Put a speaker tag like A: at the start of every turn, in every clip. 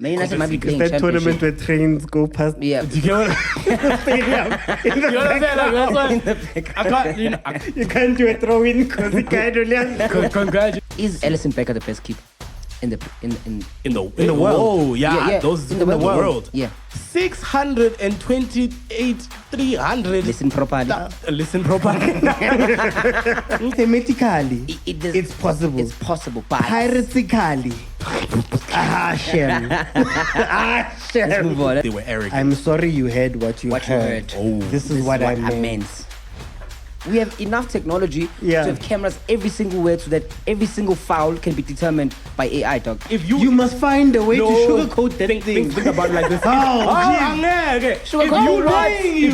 A: Man United might be playing
B: that tournament
A: championship.
B: where trains go past
A: Yeah.
C: Do you get what
B: stadium.
C: you know what I'm saying? Like, that's why I can't,
B: You can't do a throw-in because the guy don't have.
C: congratulations.
A: Is Alisson Becker the best keeper in the
C: the world.
A: Yeah,
C: Oh, yeah. Those
A: in the world. Yeah.
C: 628, 300.
A: Listen properly.
C: Listen properly.
B: Thematically,
A: It
B: it's possible.
A: It's possible, but
B: Piratically. Shem. Shem.
A: let's move on.
C: They were arrogant.
B: I'm sorry you heard what you heard.
C: Oh,
B: this is what I meant.
A: meant. We have enough technology
B: Yeah.
A: to have cameras every single way so that every single foul can be determined by AI, dog.
C: If
B: You must find a way to sugarcoat that thing.
C: think about it like this.
B: Okay.
C: If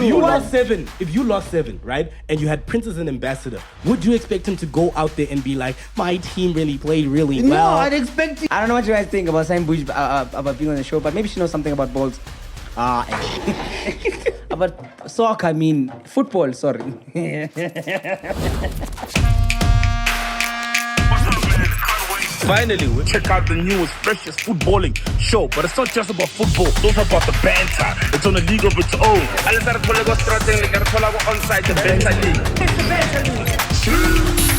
C: you lost seven, right, and you had Prince as an ambassador, would you expect him to go out there and be like, my team really played really
B: No,
C: well?
B: I'd expect you.
A: I don't know what you guys think about saying Boujee about being on the show, but maybe she knows something about balls. About soccer, I mean football, sorry.
D: Finally, we check out the newest, freshest footballing show. But it's not just about football, it's also about the banter. It's on a league of its own. Onside the banter league. It's the banter league.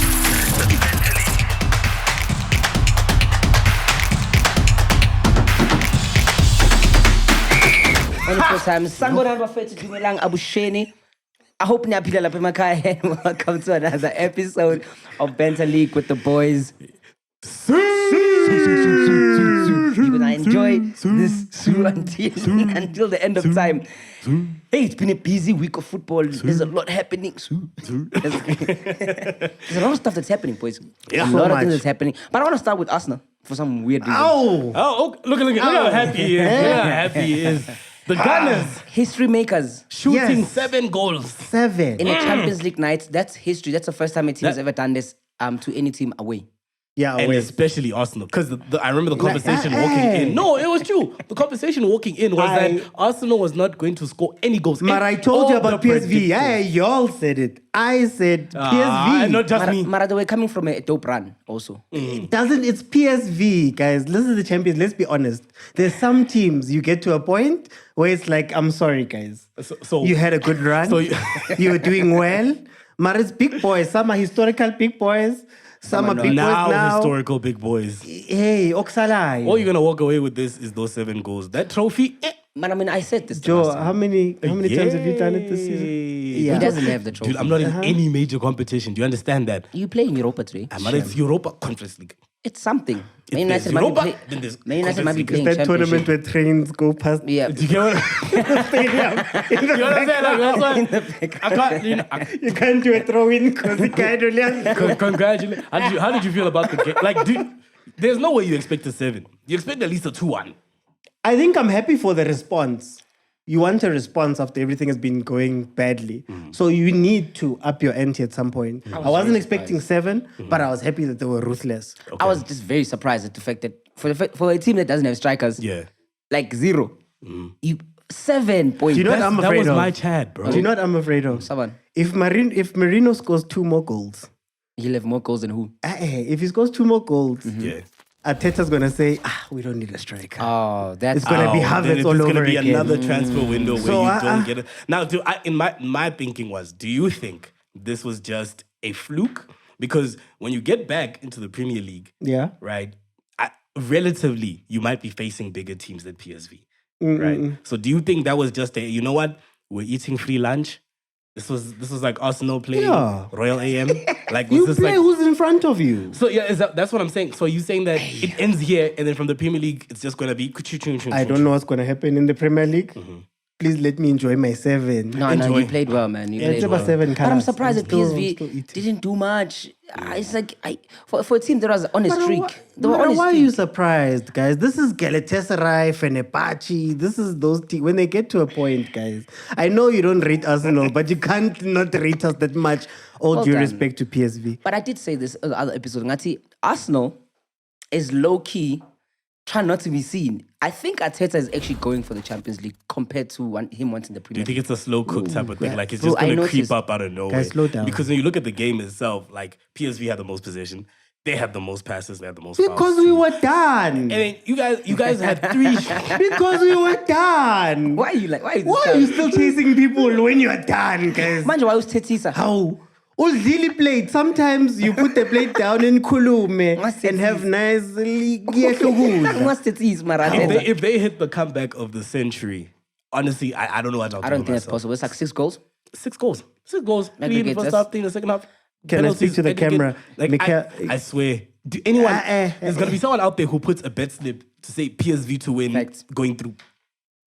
A: Wonderful time. Sanibonani bafethu Dumelang Abusheni. I hope niyaphila lapha emakhaya. Welcome to another episode of Banter League with the boys. You're gonna enjoy this until the end of time. Hey, it's been a busy week of football. There's a lot happening. There's a lot of stuff that's happening, boys.
B: Yeah,
A: a
B: so
A: lot of
B: much.
A: things that's happening. But I want to start with Arsenal for some weird reason.
C: Oh, look how happy he is. Look how happy he is. The Gunners
A: History makers.
C: shooting
B: Yes.
C: 7 goals.
B: 7.
A: In a Champions League night, that's history. That's the first time a team has ever done this to any team away.
B: Yeah,
C: And
B: wait.
C: especially Arsenal, because I remember the conversation walking
B: hey.
C: in. No, it was true. The conversation walking in was that Arsenal was not going to score any goals.
B: But
C: And
B: I told you
C: all
B: about
C: the
B: PSV.
C: predictions-
B: Yeah, y'all said it. I said PSV.
C: Not just me.
A: Mara, they were coming from a dope run also.
B: It doesn't. It's PSV, guys. This is the Champions. Let's be honest. There's some teams you get to a point where it's like, I'm sorry, guys.
C: So
B: You had a good run.
C: So
B: you were doing well. Mara's big boys. Some are historical big boys. Some are big boys now.
C: historical big boys.
B: Hey, Oxalai.
C: All you're gonna walk away with this is those 7 goals. That trophy.
A: Man, I mean, I said this to
B: Joe,
A: last time.
B: how many times have you done it this season?
A: He doesn't have the trophy.
C: Dude, I'm not in any major competition. Do you understand that?
A: You play in Europa today.
C: It's Europa Conference League.
A: It's something. Man
C: there's
A: United might be
C: Europa,
A: play-
C: then there's
A: Man United might be
C: Conference
A: playing
B: That tournament
A: championship.
B: where trains go past
A: Yeah.
C: Do you get what
B: stadium.
C: you know what I'm saying? Like, that's why I can't.
B: You can't do a throw-in because the guy don't have.
C: Congratulations. How did you feel about the game? Like, there's no way you expect a 7. You expect at least a 2-1.
B: I think I'm happy for the response. You want a response after everything has been going badly. So you need to up your ante at some point. I wasn't expecting 7, but I was happy that they were ruthless.
A: I was just very surprised at the fact that for a team that doesn't have strikers,
C: Yeah.
A: like 0, you 7 points.
B: Do you know what I'm
C: That
B: afraid
C: was
B: of?
C: my Chad, bro.
B: Do you know what I'm afraid of?
A: Someone.
B: If Marino scores 2 more goals,
A: He'll have more goals than who?
B: if he scores 2 more goals,
C: Yeah.
B: Arteta's going to say, we don't need a striker.
A: Oh, that's
B: It's gonna be Havertz
C: then it's
B: all
C: going
B: over
C: to be
B: again.
C: another transfer window where
B: So,
C: you don't get it. Now, in my thinking was, do you think this was just a fluke? Because when you get back into the Premier League,
B: Yeah.
C: right, relatively, you might be facing bigger teams than PSV, right? So do you think that was just you know what, we're eating free lunch? This was like Arsenal playing Royal AM? Like, was
B: You
C: this
B: play
C: like...
B: who's in front of you.
C: So yeah, that's what I'm saying. So you saying that it ends here, and then from the Premier League, it's just gonna be...
B: I don't know what's going to happen in the Premier League. Please let me enjoy my 7.
A: No, you played well, man. You
B: Yeah,
A: played
B: it's
A: well.
B: about 7
A: But I'm
B: colours.
A: surprised that
B: I'm
A: PSV
B: still eating.
A: didn't do much. It's like for a team that was on a streak. They were on a
B: Why are
A: streak.
B: you surprised, guys? This is Galatasaray, Fenerbahce. This is those teams. When they get to a point, guys. I know you don't rate Arsenal, but you can't not rate us that much. All
A: Well
B: due
A: done.
B: respect to PSV.
A: But I did say this in the other episode. Ngati, Arsenal is low-key trying not to be seen. I think Arteta is actually going for the Champions League compared to him wanting the
C: Do
A: Premier
C: you think
A: League.
C: it's a slow cook type of thing? Like, it's
A: Bro,
C: just
A: I
C: going to
A: noticed-
C: creep up out of nowhere.
B: Guys, slow down.
C: Because when you look at the game itself, like, PSV had the most possession. They had the most passes. They had the most
B: Because
C: fouls.
B: we were done.
C: And then you guys had 3.
B: Because we were done.
A: Why are you like? Why
B: Why are you still chasing people when you're done, guys?
A: Manje, why was Tetisa?
B: How? Udlili plate. Sometimes you put the plate down in Kulume and have nice
A: What's Tetisa, Mara?
C: If they hit the comeback of the century, honestly, I don't know what I'll do.
A: I don't think that's possible. It's like 6 goals.
C: 6 goals. 6 goals. 3 in the
A: Aggregate,
C: first
A: that's-
C: half, 3 in the second half.
B: Can I speak to the camera?
C: Like, I swear. Do anyone, there's going to be someone out there who puts a bet slip to say PSV to win
A: Facts.
C: going through.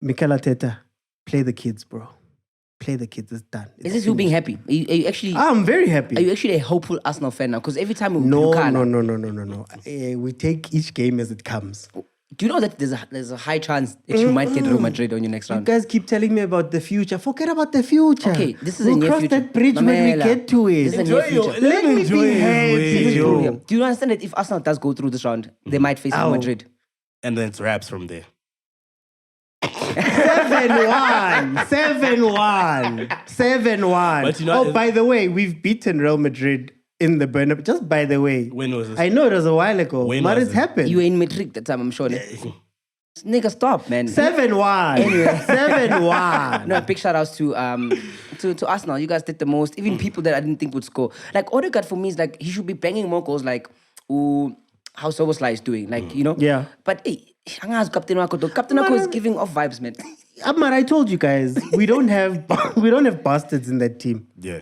B: Mikel Arteta, play the kids, bro. Play the kids. It's done.
A: Is this you being happy? Are you actually?
B: I'm very happy.
A: Are you actually a hopeful Arsenal fan now? Because every time we
B: No.
A: Lucana-
B: We take each game as it comes.
A: Do you know that there's a high chance that you might get Real Madrid on your next
B: You
A: round?
B: guys keep telling me about the future. Forget about the future.
A: Okay, this is
B: we'll
A: a near
B: cross
A: future.
B: that bridge when we
A: Mamela.
B: get to it.
A: This is a near future.
B: Let me be happy.
A: Do you understand that if Arsenal does go through this round, they might face Real
B: Ow.
A: Madrid?
C: And then it's wraps from there.
B: 7-1. 7-1. 7-1.
C: But you know,
B: by the way, we've beaten Real Madrid in the Bernabeu. Just by the way.
C: When was this?
B: I know it was a while ago.
C: When
B: But
C: was
B: it's
C: it?
B: happened.
A: You were in Madrid that time, I'm sure. Nigga, stop, man.
B: 7-1.
A: Anyway.
B: 7-1.
A: No, big shout outs to Arsenal. You guys did the most. Even people that I didn't think would score. Like Odegaard for me is like he should be banging more goals. Like how Soboslai is doing. Like you know.
B: Yeah.
A: But hey, Anga's Captain Wako. Captain Wako is giving off vibes, man.
B: Amar, I told you guys, we don't have bastards in that team.
C: Yeah.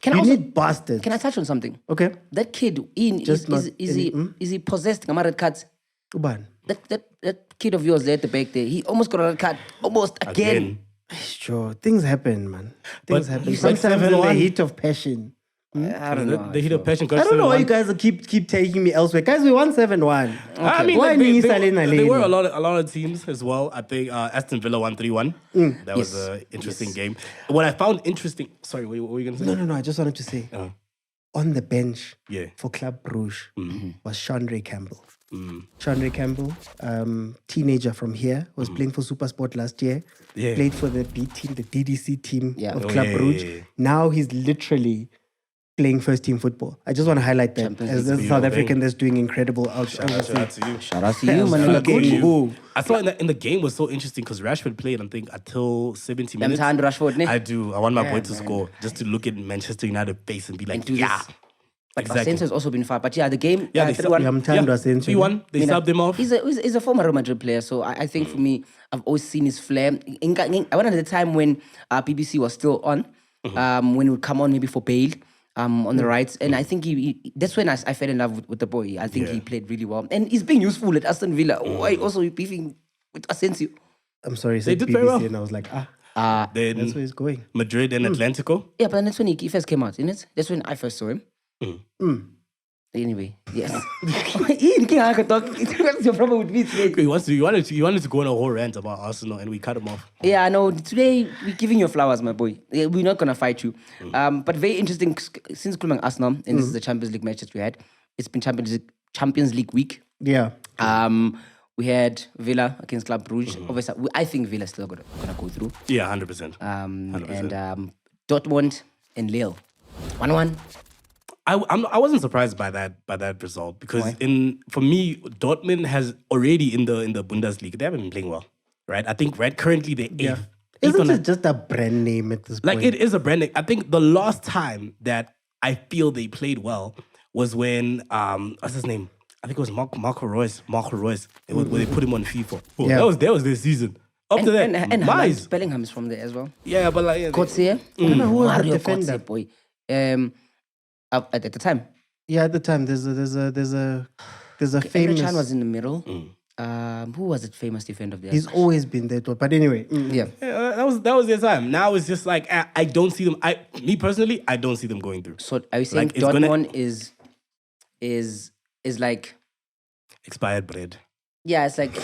A: Can I
B: You
A: also,
B: need bastards.
A: can I touch on something?
B: Okay.
A: That kid, Ian,
B: Just not
A: is he possessed? Am I red cards?
B: Uban.
A: That kid of yours there at the back there, he almost got a red card. Almost again.
B: Sure, things happen, man. Things happen.
C: you said
B: Sometimes in the
C: 7-1.
B: heat of passion.
A: I don't know.
C: The heat of passion.
B: I don't know why you guys keep taking me elsewhere. Guys, we won 7-1.
C: I mean,
B: Why
C: like,
B: me
C: there
B: Salena
C: were
B: Lane?
C: a lot of teams as well. I think Aston Villa won 3-1. That was an interesting game. What I found interesting. Sorry, what were you going to say?
B: No. I just wanted to say, on the bench
C: Yeah.
B: for Club Brugge was Chandre Campbell. Chandre Campbell, teenager from here, was playing for Supersport last year.
C: Yeah.
B: Played for the B team, the DDC team
A: Yeah.
B: of
C: Oh,
B: Club
C: yeah,
B: Brugge.
C: yeah, yeah.
B: Now he's literally playing first team football. I just want to highlight that
A: Champions
B: as
A: League.
B: a South African that's doing incredible out.
C: Shout out to you.
A: Shout out to you, man.
B: Shout out to
A: Good.
B: you.
C: I saw in the game was so interesting because Rashford played, I think, until 70 minutes.
A: Time to Rashford, ne?
C: I do. I want my boy to score just to look at Manchester United face and be like,
A: And do
C: yeah.
A: this. But
C: Exactly.
A: Asensio's also been fine. But yeah, the game,
C: Yeah, they
A: 3-1.
B: Yamthandwa Asensio.
C: 3-1. They subbed him off.
A: He's a former Real Madrid player, so I think for me, I've always seen his flair. I went at the time when BBC was still on, when he would come on maybe for Bale on the right, and I think that's when I fell in love with the boy. I think he played really well, and he's being useful at Aston Villa. Why also beefing with Asensio?
B: I'm sorry,
C: They
B: said
C: did
B: BBC
C: very well.
B: and I was like,
C: Then
B: that's where he's going.
C: Madrid and Atlantico.
A: Yeah, but that's when he first came out, isn't it? That's when I first saw him. Anyway, yes. Ian King, I could talk. What's your problem with me today?
C: He wanted to go on a whole rant about Arsenal and we cut him off.
A: Yeah, I know. Today we're giving you flowers, my boy. We're not gonna fight you. But very interesting since Kulmang Arsenal, and this is the Champions League matches we had. It's been Champions League week.
B: Yeah.
A: We had Villa against Club Brugge. Obviously, I think Villa's still gonna go through.
C: Yeah, 100%.
A: And Dortmund and Lille, 1-1.
C: I wasn't surprised by that result because for me Dortmund has already in the Bundesliga they haven't been playing well, right? I think currently they're eighth.
B: Isn't it just a brand name at this point?
C: Like it is a brand name. I think the last time that I feel they played well was when what's his name? I think it was Marco Reus. Where they put him on FIFA. Oh,
B: Yeah.
C: that was their season. Up to that,
A: And
C: nice.
A: Bellingham is from there as well.
C: Yeah, but like
A: Kotze,
B: I don't know who was the
A: Mario
B: defender.
A: Kotze, boy. At the time,
B: Yeah, at the time, there's a
A: Emre
B: famous.
A: Can was in the middle. Who was it? Famous defender of theirs?
B: He's always been there, but anyway.
A: Yeah.
C: that was their time. Now it's just like I don't see them. Me personally, I don't see them going through.
A: So are you saying
C: Like, it's gonna-
A: Dortmund is like,
C: Expired bread.
A: yeah, it's like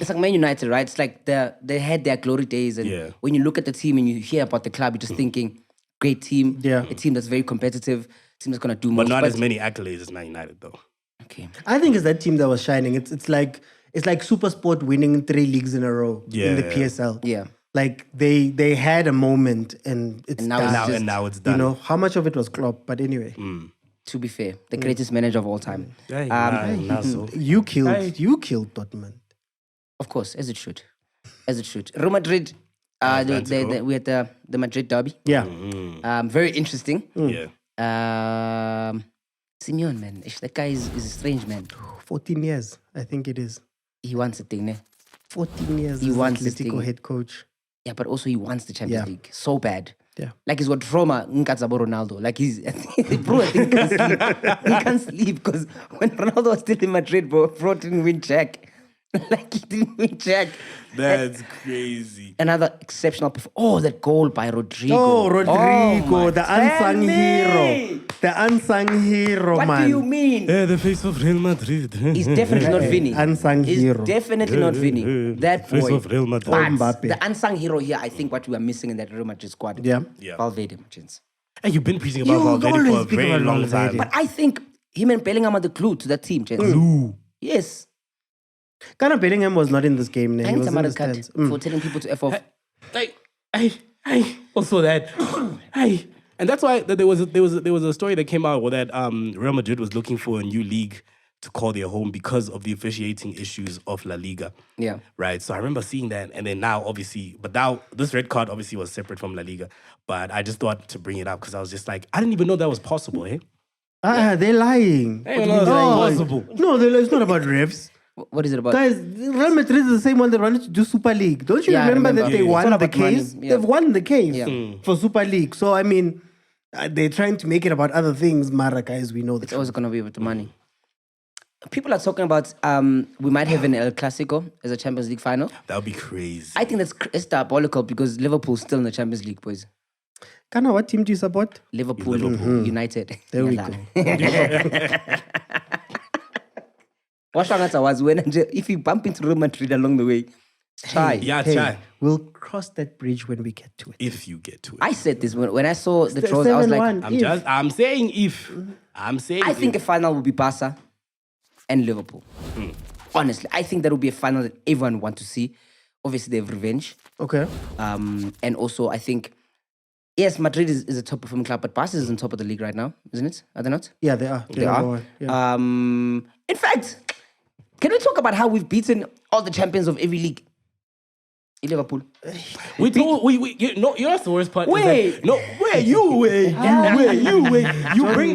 A: it's like Man United, right? It's like they had their glory days, and
C: Yeah.
A: when you look at the team and you hear about the club, you're just thinking, great team,
B: Yeah.
A: a team that's very competitive, team that's gonna do more.
C: But not as many accolades as Man United though.
A: Okay.
B: I think it's that team that was shining. It's like Supersport winning 3 leagues in a row in the
C: Yeah.
B: PSL.
A: Yeah.
B: Like they had a moment and it's
A: And now
B: done.
A: it's just-
C: And now it's done.
B: You know how much of it was Klopp, but anyway.
A: To be fair, the greatest manager of all time.
B: You killed Dortmund.
A: Of course, as it should. Real Madrid, we had the Madrid derby.
B: Yeah.
A: Very interesting.
C: Yeah.
A: Simeone, man. That guy is a strange man.
B: 14 years, I think it is.
A: He wants a thing, ne?
B: 14 years
A: He
B: as
A: wants this
B: Atletico
A: thing.
B: head coach.
A: Yeah, but also he wants the Champions League so bad.
B: Yeah.
A: Like he's got trauma. Nkatabo Ronaldo. Like he's bro, I think he can't sleep. He can't sleep because when Ronaldo was still in Madrid, bro didn't win Jack. Like he didn't win Jack.
C: That's crazy.
A: Another exceptional that goal by Rodrigo.
B: Oh, Rodrigo, the unsung
A: family.
B: hero. The unsung hero,
A: What
B: man.
A: do you mean?
C: The face of Real Madrid.
A: He's definitely not Vinny.
B: Unsung
A: He's
B: hero.
A: definitely not Vinny. That
C: face
A: boy.
C: of Real Madrid.
A: But
B: Mbappe.
A: the unsung hero here, I think what we are missing in that Real Madrid squad.
B: Yeah.
A: Valverde, Martins.
C: And you've been preaching about
B: You
C: Valverde
B: always
C: for a
B: speak
C: very
B: about
C: long
B: Valverde.
C: time.
A: But I think him and Bellingham are the glue to that team, gents. Yes.
B: Ghana Bellingham was not in this game.
A: I
B: He
A: need
B: was
A: some
B: in the
A: other cut
B: stands.
A: for telling people to F off.
C: Like, I also that, and that's why there was a story that came out where that Real Madrid was looking for a new league to call their home because of the officiating issues of La Liga.
A: Yeah.
C: Right. So I remember seeing that, and then now this red card obviously was separate from La Liga, but I just thought to bring it up because I was just like, I didn't even know that was possible, eh?
B: They're lying.
C: Possible.
B: No, it's not about refs.
A: What is it about?
B: Guys, Real Madrid is the same one that wanted to do Super League. Don't you
A: Yeah, I
B: remember that
A: remember.
B: they
A: It's all
B: won the
A: about money.
B: case?
A: Yeah.
B: They've won the case
A: Yeah.
B: for Super League. So, I mean, they're trying to make it about other things. Mara, guys, we know
A: It's
B: that.
A: always going to be with the money. People are talking about we might have an El Clasico as a Champions League final.
C: That would be crazy.
A: I think it's diabolical because Liverpool's still in the Champions League, boys.
B: Kana, what team do you support?
A: Liverpool United.
B: There we go.
A: What was when if you bump into Real Madrid along the way, try.
C: Yeah,
B: Hey,
C: try.
B: we'll cross that bridge when we get to it.
C: If you get to it.
A: I said this when I saw the draws. I was like,
B: 7-1.
C: I'm saying if. I'm saying
A: I think a
C: if.
A: final will be Barca and Liverpool. Honestly, I think that will be a final that everyone wants to see. Obviously, they have revenge.
B: Okay.
A: And also, I think, yes, Madrid is a top performing club, but Barca is on top of the league right now, isn't it? Are they not?
B: Yeah, they are.
A: They are.
B: Yeah.
A: In fact, can we talk about how we've beaten all the champions of every league? In Liverpool.
C: We you know the worst part.
A: Wait.
C: Is that,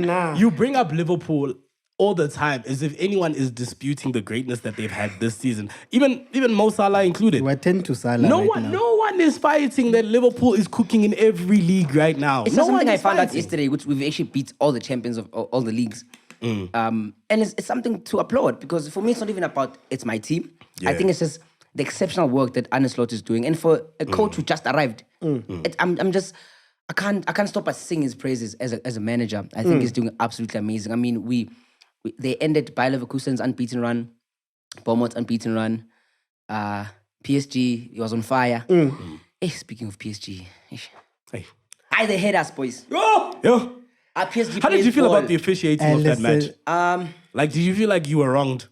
C: no, you bring up Liverpool all the time as if anyone is disputing the greatness that they've had this season. Even Mo Salah included.
B: We attend to Salah
C: No
B: right now.
C: no one is fighting that Liverpool is cooking in every league right now.
A: It's
C: no
A: something
C: one
A: I
C: is
A: found out
C: fighting.
A: yesterday, which we've actually beat all the champions of all the leagues. And it's something to applaud because for me, it's not even about it's my team. I
C: Yeah.
A: think it's just the exceptional work that Arne Slot is doing. And for a coach who just arrived, I can't stop but sing his praises as a manager. I think he's doing absolutely amazing. I mean, they ended Bayer Leverkusen's unbeaten run, Bournemouth's unbeaten run, PSG, he was on fire. Hey, speaking of PSG,
C: Hey.
A: they hate us, boys.
C: Yo.
A: Our PSG
C: How did
A: plays
C: you feel
A: ball.
C: about the officiating of that match?
B: Listen,
C: Like, did you feel like you were wronged?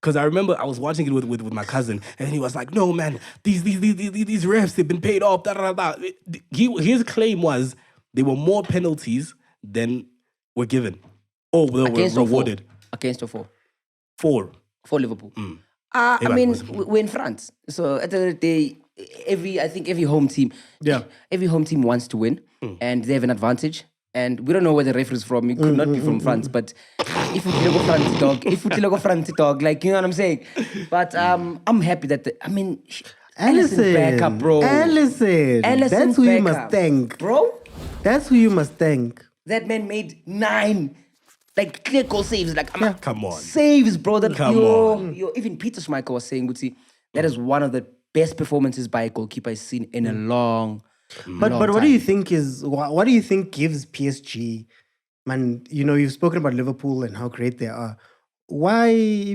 C: Because I remember I was watching it with my cousin, and he was like, "No, man, these refs, they've been paid off." Da, da, da, da. His claim was there were more penalties than were given, or were
A: Against or
C: rewarded.
A: Against or for?
C: 4.
A: For Liverpool. I
C: Everyone
A: mean,
C: was-
A: we're in France. So at the end of the day, every home team, every home team wants to win, and they have an advantage. And we don't know where the referee is from. He could not be from France, but if we go France dog, like, you know what I'm saying? But I'm happy that Alisson back up, bro.
B: Alisson.
A: Alisson
B: That's who you
A: back
B: must
A: up.
B: thank.
A: Bro,
B: That's who you must thank.
A: that man made 9 like clear goal saves. Like,
C: Come on.
A: saves, bro. That
C: Come on.
A: even Peter Schmeichel was saying, Guti, that is one of the best performances by a goalkeeper I've seen in a long.
B: But
A: long
B: what
A: time.
B: do you think what do you think gives PSG, man? You know, you've spoken about Liverpool and how great they are. Why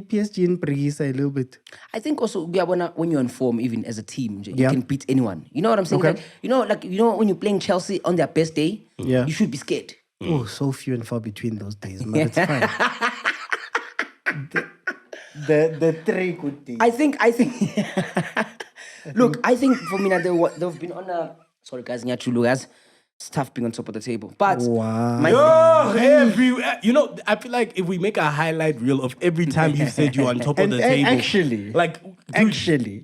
B: PSG in Pregisa a little bit?
A: I think also when you're in form, even as a team, you
B: Yeah.
A: can beat anyone. You know what I'm saying?
B: Okay.
A: Like, when you're playing Chelsea on their best day,
B: Yeah.
A: you should be scared.
B: Oh, so few and far between those days, man. It's fine. the 3 good days.
A: I think. Look, I think for me, they've been on a. Sorry, guys, guys. It's tough being on top of the table. But
B: Wow.
C: I feel like if we make a highlight reel of every time you said you're on top of the table,
B: Actually,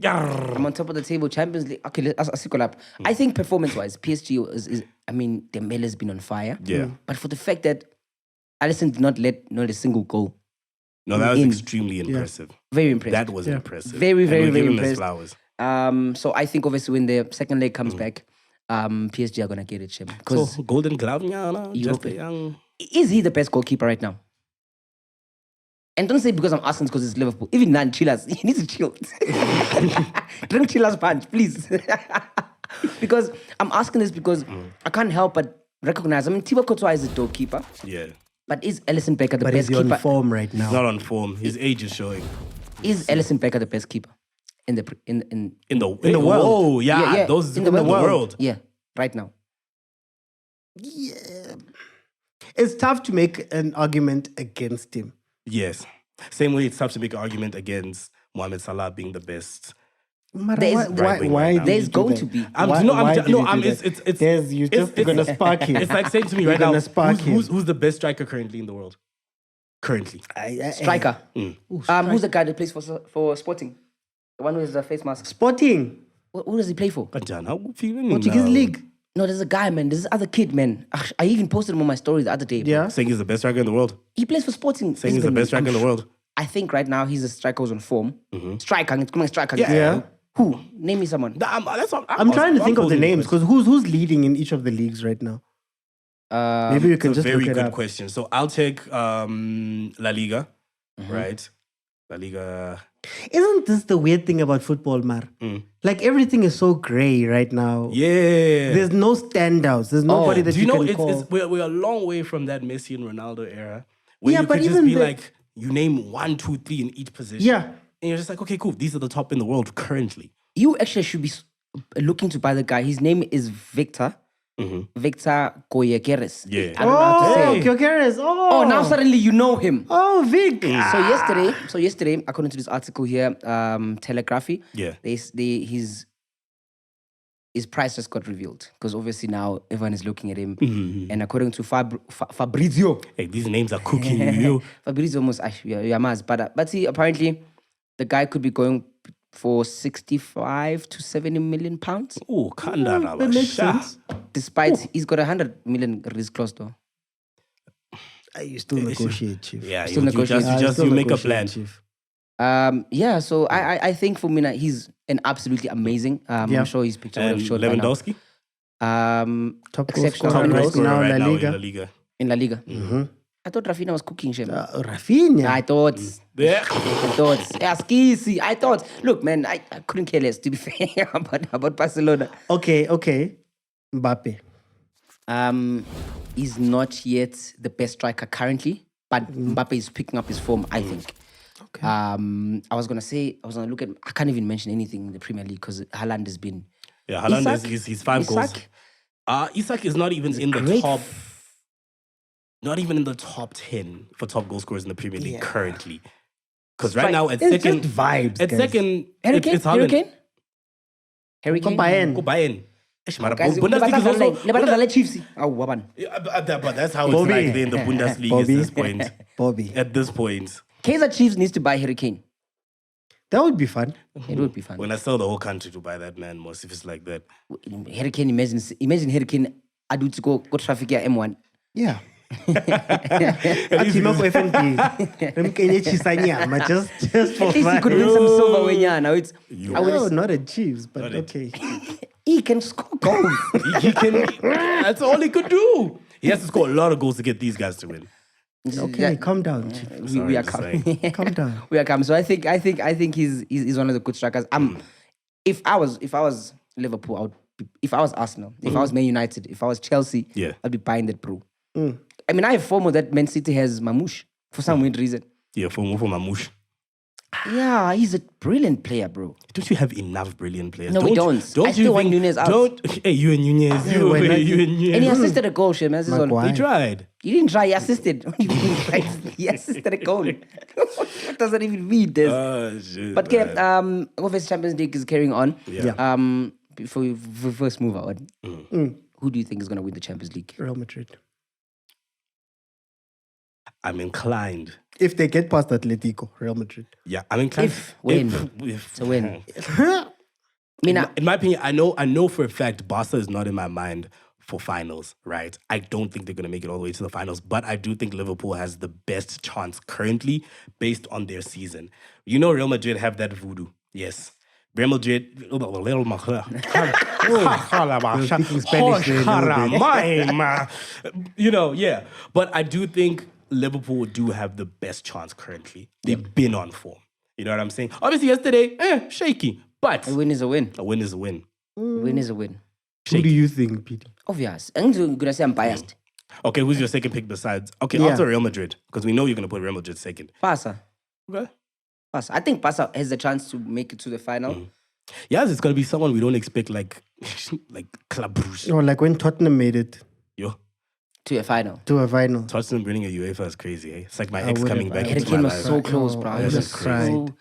A: I'm on top of the table. Champions League. Okay, I'll circle up. I think performance-wise, PSG is. I mean, Dembele's been on fire.
C: Yeah.
A: But for the fact that Alisson did not let a single goal.
C: No, that was extremely impressive.
A: Very impressive.
C: That was impressive.
A: Very, very,
C: and
A: very
C: give him his
A: impressed.
C: flowers.
A: So I think obviously when the second leg comes back, PSG are gonna get it, Shem.
C: So
A: Because
C: Golden Glove, just a young.
A: is he the best goalkeeper right now? And don't say because I'm asking because it's Liverpool. Even then, chillers. He needs to chill. Drink chillers punch, please. Because I'm asking this because I can't help but recognize. I mean, Thibaut Courtois is a goalkeeper.
C: Yeah.
A: But is Alisson Becker the
B: but
A: best
B: is he
A: keeper?
B: on form right
C: He's
B: now?
C: not on form. His age is showing.
A: Is Alisson Becker the best keeper in the
C: In the world. Oh, yeah. Those
A: in
C: in
A: the
C: the world.
A: Yeah, right now.
B: Yeah. It's tough to make an argument against him.
C: Yes. Same way it's tough to make an argument against Mohamed Salah being the best.
B: Mara,
A: There's-
B: why
C: right wing right now.
B: did
A: There's
B: you do
A: going
B: that?
A: to be.
B: You're just gonna spark him.
C: It's like saying to me
B: You're
C: right now,
B: gonna spark him.
C: who's the best striker currently in the world? Currently.
A: Striker. Who's the guy that plays for Sporting? The one who has the face mask.
B: Sporting.
A: Who does he play for?
C: Kanjani, how you feeling
B: Portuguese
C: now?
B: league.
A: No, there's a guy, man. There's this other kid, man. I even posted him on my story the other day. bro.
B: Yeah.
C: Saying he's the best striker in the world.
A: He plays for Sporting.
C: Saying he's the best striker in the world.
A: I think right now he's a striker who's on form. Striker. Come on, striker.
B: Yeah.
A: Who? Name me someone.
B: I'm trying to think of the names because who's leading in each of the leagues right now? Maybe we can
C: It's a
B: just
C: very
B: look it
C: good
B: up.
C: question. So I'll take La Liga, right? La Liga.
B: Isn't this the weird thing about football, Mar? Like everything is so grey right now.
C: Yeah.
B: There's no standouts. There's nobody that
C: Do you know
B: can call.
C: we're a long way from that Messi and Ronaldo era where
B: Yeah,
C: you
B: but
C: could just
B: even
C: be
B: the-
C: like, you name 1, 2, 3 in each position.
B: Yeah.
C: And you're just like, okay, cool. These are the top in the world currently.
A: You actually should be looking to buy the guy. His name is Victor. Victor Goyekeres.
C: Yeah.
A: I don't know how to say
B: Oh,
A: it.
B: Gyökeres.
A: Oh, now suddenly you know him.
B: Oh, Vic.
A: So yesterday, according to this article here, Telegraphy,
C: Yeah.
A: his price just got revealed because obviously now everyone is looking at him. And according to Fabrizio,
C: Hey, these names are cooking you.
A: Fabrizio almost Yamaz, but see, apparently the guy could be going for 65 to 70 million pounds.
C: Oh, Kanda.
B: That makes sense.
A: Despite he's got 100 million risk clause though.
B: You still negotiate, Chief.
C: Yeah,
A: Still
C: you
A: negotiating.
C: just you make a plan.
B: Chief.
A: Yeah, so I think for me he's an absolutely amazing. I'm sure his picture would
C: And
A: have showed by now.
C: Lewandowski?
B: Top goal
A: Exceptional
B: scorer
C: Top goal
B: right
C: scorer
B: now,
C: right
B: La
C: now in
B: Liga.
C: La Liga.
A: In La Liga. I thought Rafinha was cooking shit.
B: Rafinha.
A: I thought.
C: Yeah.
A: I thought. Yeah, skisi. I thought. Look, man, I couldn't care less, to be fair, about Barcelona.
B: Okay. Mbappe.
A: He's not yet the best striker currently, but Mbappe is picking up his form, I think.
B: Okay.
A: I was gonna look at. I can't even mention anything in the Premier League because Haaland has been.
C: Yeah, Haaland
A: Isak?
C: is his 5 goals. Isak is not even in the
A: great
C: top. Not even in the top 10 for top goal scorers in the Premier League currently. Because right now at
B: It's
C: second,
B: just vibes,
C: at
B: guys.
C: second,
A: Harry Kane?
C: it's Haaland.
A: Harry Kane?
B: Bayern.
C: Go Bayern. Eish, mara,
A: Guys,
C: Bundesliga is also.
A: Lebanon Chiefs. Oh, waban.
C: Yeah, but that's how
B: Bobby.
C: it's like in the Bundesliga
B: Bobby.
C: at this point.
B: Bobby.
C: At this point,
A: Kaizer Chiefs needs to buy Harry Kane.
B: That would be fun.
A: It would be fun.
C: when I sell the whole country to buy that man, most if it's like that.
A: Harry Kane, imagine Harry Kane. I do to go traffic here M1.
B: Yeah. Athi noko FNB. Remkenye chisanyama just for
A: At least he
B: fun.
A: could win some silverware now. It's
B: Oh, not a Chiefs, but okay.
A: he can score goals.
C: He can. That's all he could do. He has to score a lot of goals to get these guys to win.
B: Okay, calm down, Chief.
A: We are
C: just
A: calm.
B: Calm down.
A: We are calm. So I think he's one of the good strikers. If I was Liverpool, if I was Arsenal, if I was Man United, if I was Chelsea,
C: Yeah.
A: I'd be buying that, bro. I mean, I have FOMO that Man City has Mamouche for some weird reason.
C: Yeah, for Mamouche.
A: Yeah, he's a brilliant player, bro.
C: Don't you have enough brilliant players?
A: No, we don't. I still want Nunez out.
C: Hey, you and Nunez. You and Nunez.
A: And he assisted a goal, Shem.
B: Maguire.
C: He tried.
A: He didn't try, he assisted. What do you mean, right? He assisted a goal. What does that even mean?
C: Shit,
A: But
C: man.
A: obviously Champions League is carrying on.
C: Yeah.
A: Before we first move on, who do you think is going to win the Champions League?
B: Real Madrid.
C: I'm inclined.
B: If they get past Atletico, Real Madrid.
C: Yeah, I'm inclined.
A: It's a win. I mean,
C: In my opinion, I know for a fact Barca is not in my mind for finals, right? I don't think they're going to make it all the way to the finals, but I do think Liverpool has the best chance currently based on their season. You know, Real Madrid have that voodoo. Yes. Real Madrid.
B: Speaking Spanish there a little
C: You know, yeah. But I do think Liverpool do have the best chance currently. They've been on form. You know what I'm saying? Obviously, yesterday, shaky. But
A: a win is a win.
C: a win is a win.
A: A win is a win.
B: Who do you think, Peter?
A: Obvious. I'm going to say I'm biased.
C: Okay, who's your second pick besides? Okay,
B: Yeah.
C: after Real Madrid, because we know you're going to put Real Madrid second.
A: Barca.
C: Okay.
A: Barca. I think Barca has the chance to make it to the final.
C: Yes, it's going to be someone we don't expect, like Club Brugge.
B: Or like when Tottenham made it
C: Yo,
A: To a final.
B: to a final.
C: Tottenham winning a UEFA is crazy, eh? It's like my
B: I
C: ex
B: would
C: coming
B: have-
C: back
B: I
A: Harry
C: into my
A: Kane was
C: life.
A: so close, bro.
B: I
A: It
B: would
A: was
B: have cried.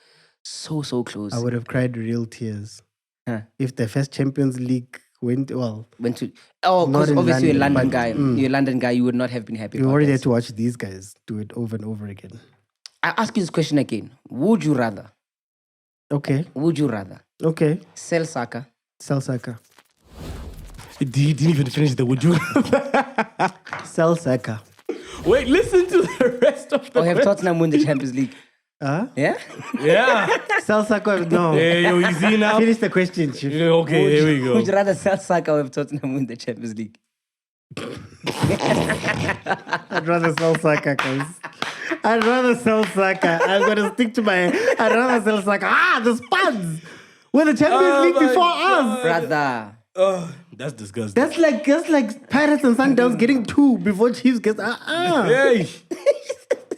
A: so close.
B: I would have cried real tears.
A: Huh.
B: If the first Champions League went, well,
A: Went to
B: Not
A: because
B: in
A: obviously you're a
B: London,
A: London
B: but-
A: guy. You're a London guy. You would not have been happy.
B: you
A: about
B: already
A: that.
B: had to watch these guys do it over and over again.
A: I ask you this question again. Would you rather?
B: Okay,
A: Would you rather
B: okay.
A: sell Saka?
B: Sell Saka.
C: You didn't even finish the would you?
B: Sell Saka.
C: Wait, listen to the rest of the
A: Or have Tottenham win the Champions League?
B: Huh?
A: Yeah.
C: Yeah.
B: Sell Saka. No.
C: Hey, yo, you see now?
B: Finish the question, Chief.
C: Yeah, okay, here we go.
A: Would you rather sell Saka or have Tottenham win the Champions League?
B: I'd rather sell Saka, guys. I'd rather sell Saka. I'm gonna stick to my. I'd rather sell Saka. The Spurs win the Champions League
C: my
B: before us.
A: Brother.
C: That's disgusting.
B: That's like Pirates and Sundowns getting 2 before Chiefs gets.
C: Hey.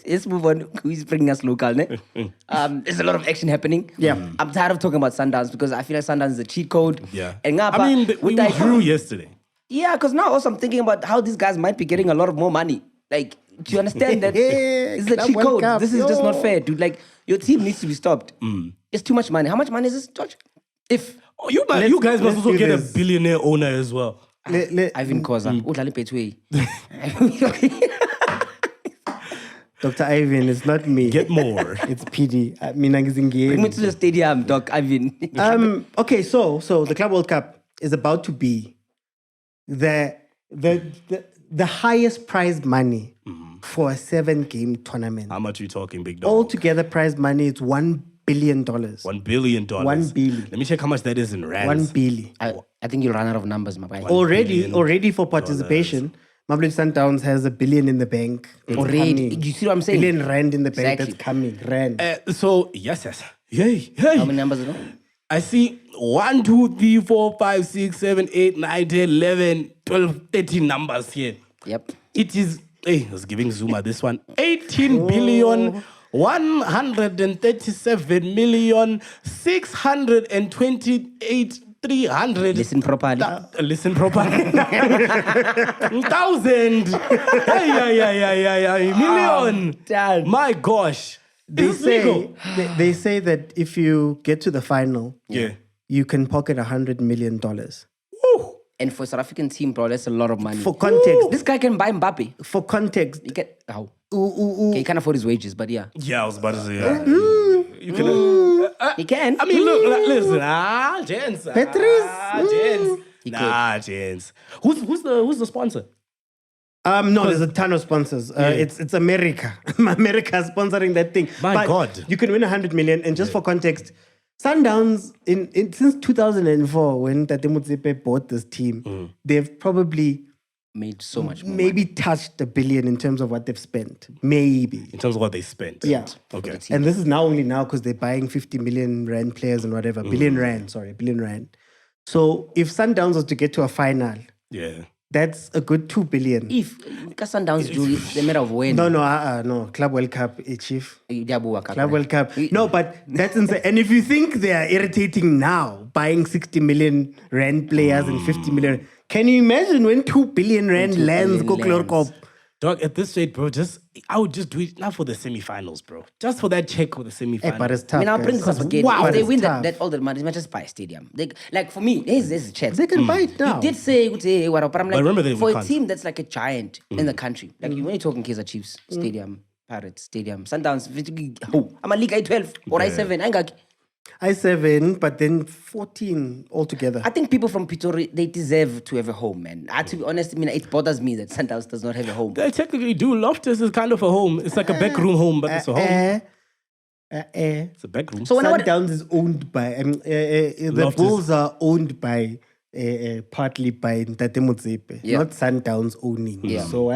A: Let's move on. Who's bringing us local? Ne? There's a lot of action happening.
B: Yeah.
A: I'm tired of talking about Sundowns because I feel like Sundowns is a cheat code.
C: Yeah.
A: And
C: I mean, we drew yesterday.
A: Yeah, because now also I'm thinking about how these guys might be getting a lot of more money. Like, do you understand that? This is a
B: Club
A: cheat
B: World
A: code.
B: Cup,
A: This is just not
B: yo.
A: fair, dude. Like, your team needs to be stopped. It's too much money. How much money is this, George? If
C: Oh, you guys must
B: let's
C: also
B: do
C: get
B: this.
C: a billionaire owner as well.
A: Ivan Koza, udlala iBetway.
B: Dr. Ivan, it's not me.
C: Get more.
B: It's PD. I mean,
A: Bring me to the stadium, Doc Ivan.
B: Okay, so the Club World Cup is about to be the highest prize money for a 7-game tournament.
C: How much are you talking, big dog?
B: Altogether, prize money it's $1 billion.
C: $1 billion.
B: $1 billion.
C: Let me check how much that is in rands.
B: 1 billion.
A: I think you'll run out of numbers, my boy.
B: Already for participation, Madrid Sundowns has $1 billion in the bank. It's
A: Already.
B: coming.
A: You see what I'm saying?
B: $1 billion rand in the bank
A: Exactly.
B: that's coming. Rand.
C: So, yes. Yay.
A: How many numbers is it?
C: I see 1, 2, 3, 4, 5, 6, 7, 8, 9, 10, 11, 12, 13 numbers here.
A: Yep.
C: It is, I was giving Zuma this one, 18 billion, 137 million, 628, 300.
A: Listen properly.
C: Listen properly. 1,000. Million.
A: damn.
C: My gosh.
B: They
C: Is this legal?
B: they say that if you get to the final,
C: Yeah.
B: you can pocket $100 million.
C: Woo.
A: And for South African team, bro, that's a lot of money.
B: For context,
A: This guy can buy Mbappe.
B: for context,
A: He can, how? Okay, he can't afford his wages, but yeah.
C: Yeah, I was about to say, you can.
A: He can.
C: I mean, look, listen, gents.
B: Patrice.
C: Gents.
A: He
C: Gents. Who's the sponsor?
B: No, there's a ton of sponsors. It's America. America is sponsoring that thing.
C: My
B: But
C: God.
B: you can win $100 million. And just for context, Sundowns since 2004, when Tate Motsepe bought this team, they've probably
A: Made so much more
B: maybe touched $1 billion in terms of what they've spent. Maybe.
C: In terms of what they spent.
B: Yeah.
C: Okay.
B: And this is only now because they're buying 50 million rand players and whatever. Billion rand. So if Sundowns was to get to a final,
C: Yeah.
B: that's a good 2 billion.
A: If Sundowns do it, the matter of when.
B: No. Club World Cup, Chief.
A: Club
B: Club World Cup. No, but that's insane. And if you think they are irritating now, buying 60 million rand players and 50 million, can you imagine when 2 billion rand lands go Clorkop?
C: Dog, at this rate, bro, I would just do it not for the semi-finals, bro. Just for that check for the semi-finals.
B: But it's tough.
A: I mean, I'll bring
B: guys.
A: this up again.
B: Wow,
A: If they
B: it's
A: win
B: tough.
A: that all the money, they might just buy a stadium. Like for me, there's a chance.
B: They can buy it now.
A: You did say, but I'm like,
C: remember that we
A: for a
C: can't.
A: team that's like a giant in the country, like when you're talking Kaizer Chiefs Stadium, Pirates Stadium, Sundowns, I'm a Liga I-12 or I-7.
B: I-7, but then 14 altogether.
A: I think people from Pretoria, they deserve to have a home, man. To be honest, I mean, it bothers me that Sundowns does not have a home.
C: They technically do. Loftus is kind of a home. It's like a backroom home, but it's a home. It's a backroom.
A: So when I
B: Sundowns is owned by, the
C: Loftus.
B: Bulls are owned by, partly by Ntate Motsepe,
A: Yeah.
B: not Sundowns owning.
A: Yeah.
B: So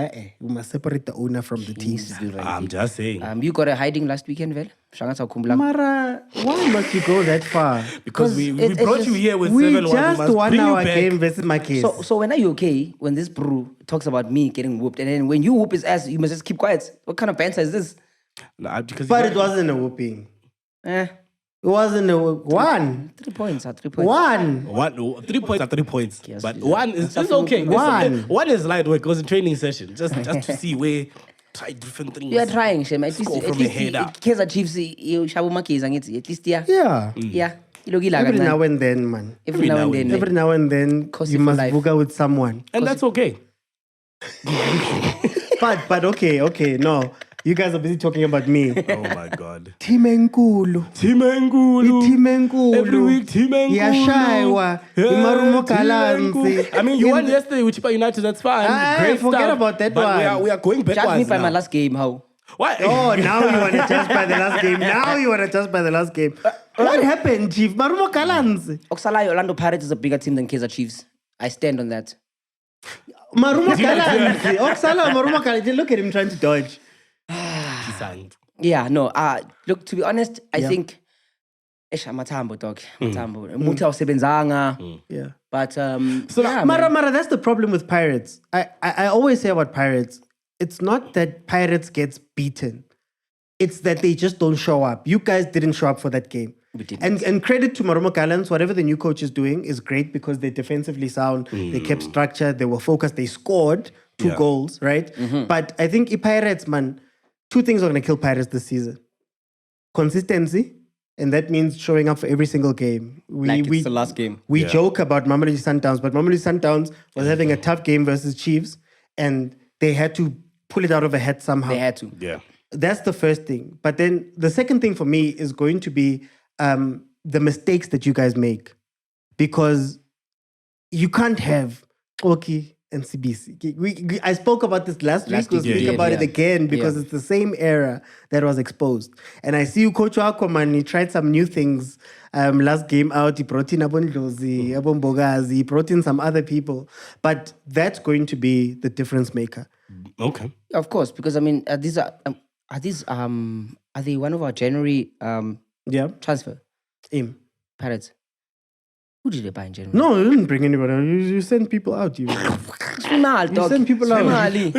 B: we must separate the owner from the team.
C: I'm just saying.
A: You got a hiding last weekend, Vel? Shangatsa Kumbla.
B: Mara, why must you go that far?
C: Because we
A: it's
C: brought
A: just-
C: you here with
B: We
C: 7-1.
B: just
C: must
B: won
C: bring you
B: our
C: back.
B: game versus my case.
A: So when are you okay when this brew talks about me getting whooped, and then when you whoop his ass, you must just keep quiet? What kind of banter is this?
C: Nah, because
B: But it wasn't a whooping.
A: Eh,
B: It wasn't a one.
A: 3 points. 3 points.
B: One.
C: 3 points are 3 points.
A: Yes,
C: But
A: yes.
C: one is just okay.
B: One.
C: One is light work. It was a training session. Just to see where try different things.
A: You are trying, Shem. At least,
C: Score from the head up.
A: Kaizer Chiefs, you Shabu Maki is at least, yeah.
B: Yeah.
A: Yeah. Every
B: Every now and then, man.
A: Every now and then.
B: Every now and then,
A: Cause
B: you
A: for
B: must
A: life.
B: buga with someone.
C: And that's okay.
B: But okay, no. You guys are busy talking about me.
C: Oh my God.
B: Team Enkulu.
C: Timengulu.
B: Team Enkulu.
C: Every week, Timengulu.
B: Yashaiwa. Imarumo Kalanzi.
C: I mean, you won yesterday with Chipa United. That's fine. Great
B: forget
C: stuff.
B: about that
C: but
B: one.
C: We are going backwards
A: Judge me by
C: now.
A: my last game, how?
C: Why?
B: Oh, now you want to judge by the last game. Now you want to judge by the last game. What happened, Chief? Marumo Kalanzi.
A: Oxalai Orlando Pirates is a bigger team than Kaizer Chiefs. I stand on that.
B: Marumo Kalanzi. Oksala Marumo Kalanzi. Look at him trying to dodge.
A: Yeah, no. Look, to be honest, I think Matambo, dog. Matambo. Muta Sebenzanga.
B: Yeah.
A: But
C: So,
A: yeah,
B: Mara,
A: man.
B: that's the problem with Pirates. I always say about Pirates, it's not that Pirates gets beaten. It's that they just don't show up. You guys didn't show up for that game.
A: We didn't.
B: And credit to Marumo Gallants, whatever the new coach is doing is great because they're defensively sound. They kept structure. They were focused. They scored 2 goals, right? But I think Pirates, man, 2 things are going to kill Pirates this season. Consistency, and that means showing up for every single game.
A: It's the last game.
B: We joke about Mamelodi Sundowns, but Mamelodi Sundowns was having a tough game versus Chiefs, and they had to pull it out of a hat somehow.
A: They had to.
C: Yeah.
B: That's the first thing. But then the second thing for me is going to be the mistakes that you guys make. Because you can't have Oki and CBC. I spoke about this last week. We'll speak about it again because it's the same era that was exposed. And I see you, Coach Aquaman, he tried some new things. Last game out, he brought in Abondlozi, Abombogazi, he brought in some other people. But that's going to be the difference maker.
C: Okay.
A: Of course, because I mean, are they one of our January
B: Yeah.
A: transfer
B: Him.
A: Pirates? Who did they buy in January?
B: No, you didn't bring anybody. You sent people out. You send people out.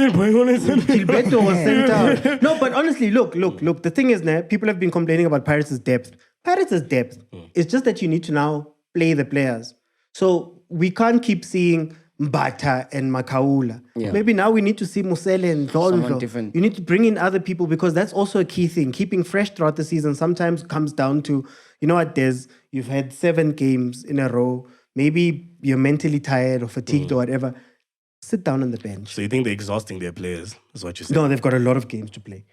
B: Gilberto was sent out. No, but honestly, look. The thing is, people have been complaining about Pirates' depth. Pirates' depth. It's just that you need to now play the players. So we can't keep seeing Mbata and Makaula.
A: Yeah.
B: Maybe now we need to see Musele and
A: Someone
B: Dondlo.
A: different.
B: You need to bring in other people because that's also a key thing. Keeping fresh throughout the season sometimes comes down to, you know what, you've had 7 games in a row. Maybe you're mentally tired or fatigued or whatever. Sit down on the bench.
C: So you think they're exhausting their players, is what you're saying?
B: No, they've got a lot of games to play.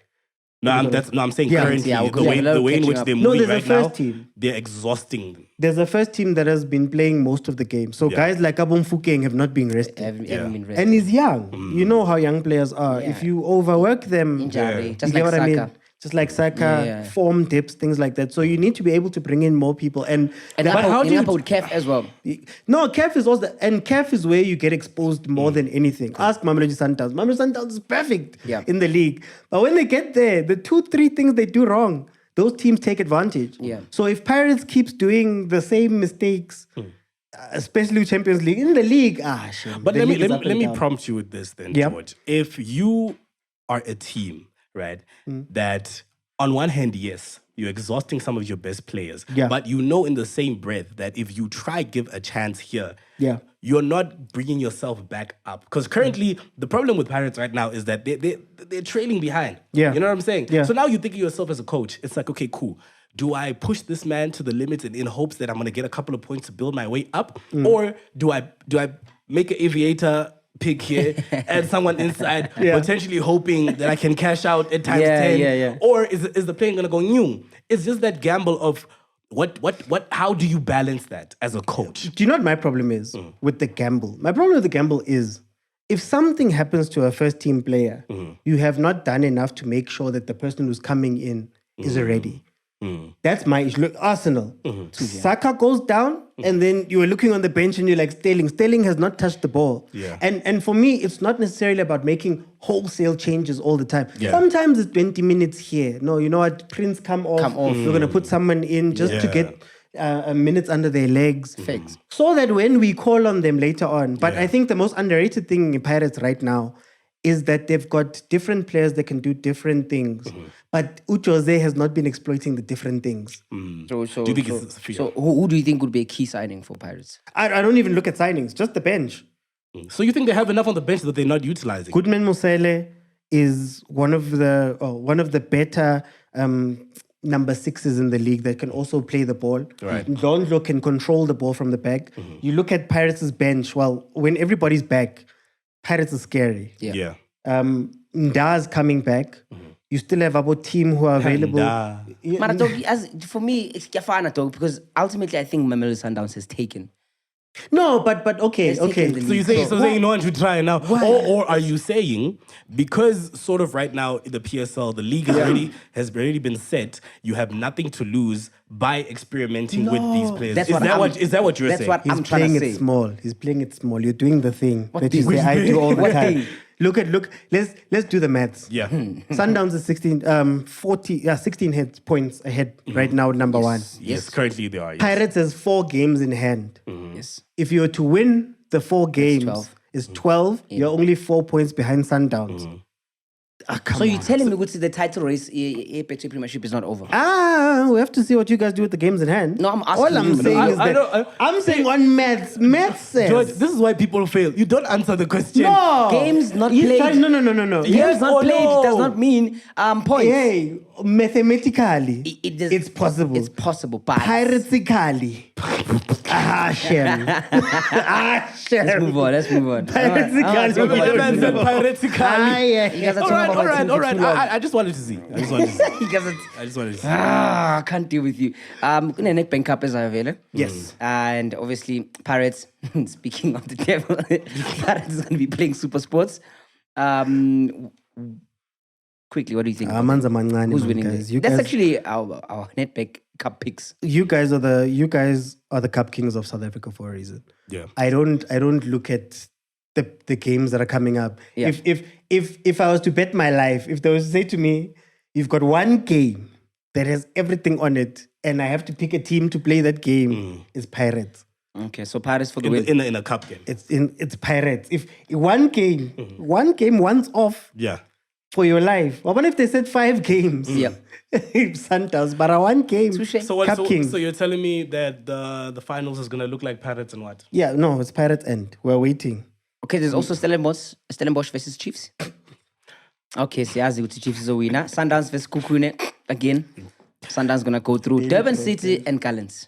C: I'm saying
B: Yeah.
C: currently,
A: Yeah,
C: the way in which they're
B: No,
C: moving
B: there's a
C: right now,
B: first team.
C: they're exhausting them.
B: There's a first team that has been playing most of the games. So guys like Abom Fukeng have not been rested.
A: Haven't been rested.
B: And he's young. You know how young players are.
A: Yeah.
B: If you overwork them,
A: Injury,
B: you
A: just
B: get
A: like
B: what I mean?
A: Saka.
B: Just like Saka,
A: Yeah.
B: form dips, things like that. So you need to be able to bring in more people. And
A: How do you with Kef as well?
B: no, CAF is also, and CAF is where you get exposed more than anything. Ask Mamelodi Sundowns. Mamelodi Sundowns is perfect in the league. But when they get there, the 2-3 things they do wrong, those teams take advantage.
A: Yeah.
B: So if Pirates keeps doing the same mistakes, especially with Champions League, in the league, shit.
C: But
B: the
C: let
B: league is up
C: me
B: and down.
C: prompt you with this then,
B: Yeah.
C: George. If you are a team, right, that on one hand, yes, you're exhausting some of your best players,
B: Yeah.
C: but you know in the same breath that if you try give a chance here,
B: Yeah.
C: you're not bringing yourself back up. Because currently, the problem with Pirates right now is that they're trailing behind.
B: Yeah.
C: You know what I'm saying?
B: Yeah.
C: So now you think of yourself as a coach. It's like, okay, cool. Do I push this man to the limits and in hopes that I'm going to get a couple of points to build my way up? Or do I make an aviator pick here, add someone inside, potentially hoping that I can cash out at times 10? Or is the plane going to go new? It's just that gamble of how do you balance that as a coach?
B: Do you know what my problem is with the gamble? My problem with the gamble is if something happens to a first team player, you have not done enough to make sure that the person who's coming in is ready. That's my issue. Look, Arsenal. Saka goes down, and then you were looking on the bench and you're like, Sterling has not touched the ball.
C: Yeah.
B: And for me, it's not necessarily about making wholesale changes all the time.
C: Yeah.
B: Sometimes it's 20 minutes here. No, you know what? Prince come off. We're going to put someone in just to get minutes under their legs.
A: Facts.
B: So that when we call on them later on. But I think the most underrated thing in Pirates right now is that they've got different players that can do different things. But Jose has not been exploiting the different things.
A: So
C: Do you think it's fair?
A: so who do you think would be a key signing for Pirates?
B: I don't even look at signings, just the bench.
C: So you think they have enough on the bench that they're not utilizing?
B: Goodman Musele is one of the better number sixes in the league that can also play the ball.
C: Right.
B: Ndlondlo can control the ball from the back. You look at Pirates' bench, well, when everybody's back, Pirates is scary.
C: Yeah.
B: Nda's coming back. You still have our team who are available.
C: Nda.
B: Yeah,
A: Mara, dog, for me, it's Kiafana, dog, because ultimately I think Mamelodi Sundowns has taken.
B: No, but okay.
A: Let's take in the
C: So you
A: lead.
C: say saying no one should try now, or are you saying because sort of right now in the PSL the league has already been set, you have nothing to lose by experimenting with these players?
A: That's
C: Is
A: what
C: that
A: I'm-
C: what is that what you're
A: that's
C: saying?
A: what
B: He's
A: I'm trying
B: playing
A: to
B: it
A: say.
B: small. He's playing it small. You're doing the thing that you
A: thing?
B: say I do all the
A: What
B: time.
A: thing?
B: Look. Let's do the maths.
C: Yeah.
B: Sundowns is 16 points ahead right now, number one.
C: Yes, currently they are. Yes.
B: Pirates has 4 games in hand.
A: Yes.
B: If you were to win the 4 games,
A: 12.
B: it's 12. You're only 4 points behind Sundowns. Come
A: So
B: on.
A: you're telling me what's the title race, Apex Premiership is not over?
B: We have to see what you guys do with the games in hand.
A: No, I'm asking
B: All I'm
A: you.
B: saying
C: I-
B: is
C: I
B: that
C: don't-
B: I'm saying on maths. Maths says
C: George, this is why people fail. You don't answer the question.
B: no
A: Games not
B: He's
A: played.
B: trying- No.
A: Games
C: Yes
A: not
C: or
A: played
C: no?
A: does not mean points.
B: Hey, mathematically,
A: It does-
B: it's possible.
A: It's possible, but
B: Piratically. Shem. Shem.
A: let's move on. Let's move on.
B: Piratically.
C: Your man said piratically.
A: You guys are
C: All
A: talking
C: right,
A: about
C: all
A: my
C: right,
A: team
C: all
A: for
C: right.
A: too long.
C: I just wanted to see.
A: You guys are-
C: I just wanted to see.
A: I can't deal with you. Nedbank Cup is available.
B: Yes.
A: And obviously, Pirates, speaking of the devil, Pirates is going to be playing Super Sports. Quickly, what do you think?
B: Manza mancane,
A: Who's
B: man,
A: winning
B: guys.
A: this?
B: You
A: That's
B: guys-
A: actually our Nedbank Cup picks.
B: You guys are the cup kings of South Africa for a reason.
C: Yeah.
B: I don't look at the games that are coming up.
A: Yeah.
B: If I was to bet my life, if they was to say to me, you've got one game that has everything on it, and I have to pick a team to play that game, it's Pirates.
A: Okay, so Pirates for the win.
C: In a cup game.
B: It's Pirates. If one game once off
C: Yeah.
B: for your life. What if they said 5 games?
A: Yeah.
B: Sundowns, but one game.
A: Touche.
B: Cup King.
C: So you're telling me that the finals is gonna look like Pirates and what?
B: Yeah, no, it's Pirates end. We're waiting.
A: Okay, there's also Stellenbosch versus Chiefs. Okay, siyazi ukuthi Chiefs is a winner. Sundowns versus Kukune again. Sundowns gonna go through Durban City and Gallants.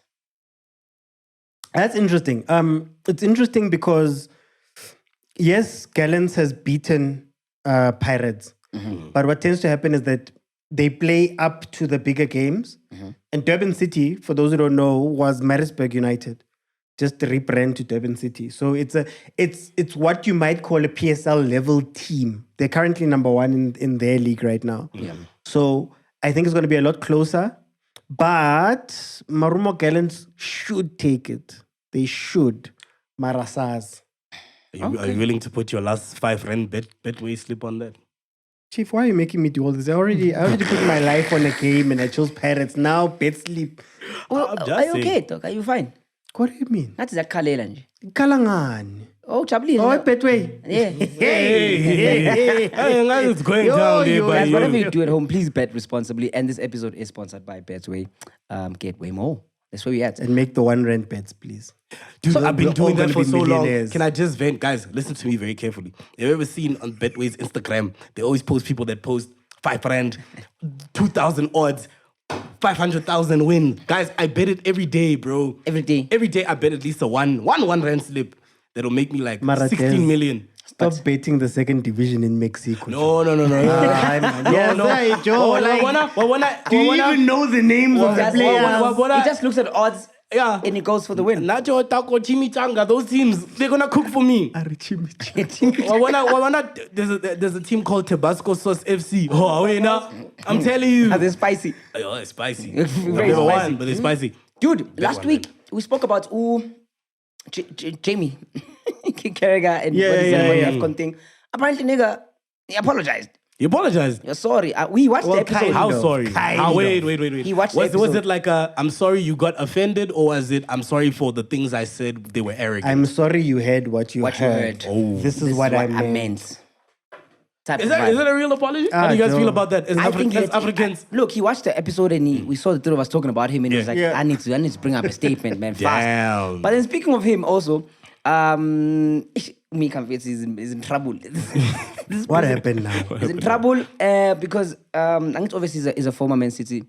B: That's interesting. It's interesting because yes, Gallants has beaten Pirates, but what tends to happen is that they play up to the bigger games. And Durban City, for those who don't know, was Maritzburg United, just the rebrand to Durban City. So it's what you might call a PSL level team. They're currently number 1 in their league right now. So I think it's going to be a lot closer. But Marumo Gallants should take it. They should. Marasas.
C: Are you willing to put your last 5 rand betway slip on that?
B: Chief, why are you making me do all this? I already put my life on a game and I chose Pirates. Now bet sleep.
A: Well,
C: I'm just
A: are you
C: saying.
A: okay, Doc? Are you fine?
B: What do you mean?
A: That's that Kalela nje.
B: Kalangani.
A: Oh, Chabli.
B: Oh, Betway.
A: Yeah.
C: Hey, it's going down there,
A: Guys, whatever
C: but
A: you do at home, please bet responsibly. And this episode is sponsored by Betway. Get way more That's where we at.
B: And make the R1 bets, please.
C: Dude,
B: So
C: I've been
B: we're
C: doing
B: all
C: that
B: gonna
C: for
B: be
C: so long.
B: millionaires.
C: Can I just vent? Guys, listen to me very carefully. Have you ever seen on Betway's Instagram, they always post people that post 5 rand, 2,000 odds, 500,000 win. Guys, I bet it every day, bro.
A: Every day.
C: Every day I bet at least a one rand slip that'll make me like
B: Mara,
C: 16
B: Des,
C: million.
B: Stop betting the second division in Mexico.
C: No.
B: Yes, Joe.
C: Like,
B: Do you even know the names of the
A: That's
B: players?
A: he just looks at odds
C: Yeah.
A: and he goes for the win.
C: Nacho, Taco, Chimichanga, those teams, they're gonna cook for me. There's a team called Tabasco Sauce FC. Oh, wait, now I'm telling you.
A: They're spicy.
C: Oh, it's spicy.
A: Very
C: Never
A: spicy.
C: won, but it's spicy.
A: Dude, last week we spoke about Jamie Carragher and
B: Yeah.
A: AFCON thing. Apparently, nigga, he apologized.
C: You apologized.
A: You're sorry. We watched the episode.
C: How sorry? Wait.
A: He watched the
C: Was
A: episode.
C: it like I'm sorry you got offended, or was it I'm sorry for the things I said they were arrogant?
B: I'm sorry you heard what you heard.
C: Oh.
B: This is what I meant.
A: Type
C: Is
A: of
C: that
A: vibe.
C: a real apology? How do you guys
B: no.
C: feel about that as,
A: I think
C: as Africans?
A: Look, he watched the episode and we saw the three of us talking about him and he was like,
B: Yeah.
A: I need to bring up a statement, man, fast.
C: Damn.
A: But then speaking of him also, Mika Fitz is in trouble. This
B: What
A: person
B: happened now?
A: He's in trouble because Angit obviously is a former Man City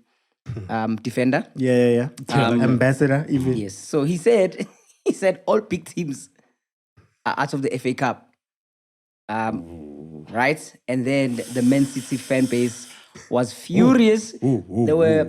A: defender.
B: Yeah. Ambassador, even.
A: Yes. So he said all big teams are out of the FA Cup. Right? And then the Man City fan base was furious. They were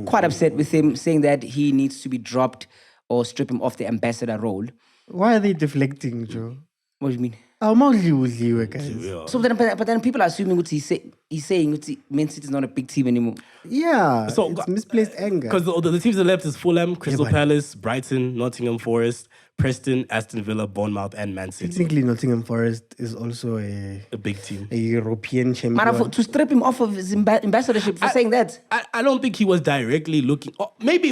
A: quite upset with him, saying that he needs to be dropped or strip him off the ambassador role.
B: Why are they deflecting, Joe?
A: What do you mean?
B: Oh, guys.
A: So then, but then people are assuming what he's saying that Man City is not a big team anymore.
B: Yeah,
C: So-
B: it's misplaced anger.
C: Because the teams that left is Fulham, Crystal Palace, Brighton, Nottingham Forest, Preston, Aston Villa, Bournemouth, and Man City.
B: Technically, Nottingham Forest is also a
C: A big team.
B: European champion.
A: Man, to strip him off of his ambassadorship for saying that.
C: I don't think he was directly looking. Or maybe he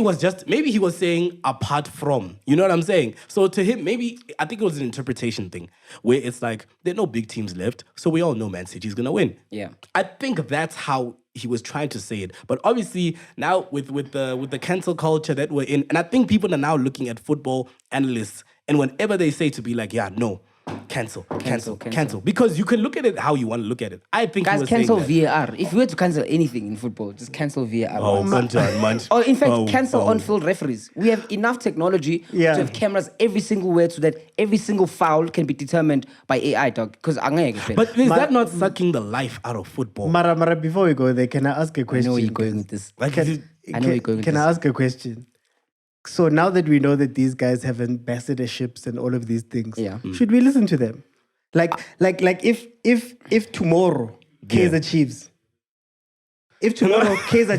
C: was saying apart from. You know what I'm saying? So to him, I think it was an interpretation thing where it's like there are no big teams left, so we all know Man City's gonna win.
A: Yeah.
C: I think that's how he was trying to say it. But obviously now with the cancel culture that we're in, and I think people are now looking at football analysts, and whenever they say to be like, yeah, no, cancel. Because you can look at it how you want to look at it. I think he
A: Guys,
C: was
A: cancel
C: saying that.
A: VAR. If you were to cancel anything in football, just cancel VAR.
C: Oh,
A: Or in fact, cancel on-field referees. We have enough technology to have cameras every single way so that every single foul can be determined by AI, dog. Because
C: But is that not sucking the life out of football?
B: Mara, before we go there, can I ask a
A: I
B: question?
A: know where you're going with this.
C: Like,
A: I know where you're going with
B: Can
A: this.
B: I ask a question? So now that we know that these guys have ambassadorships and all of these things,
A: Yeah.
B: should we listen to them? Like if tomorrow Kaizer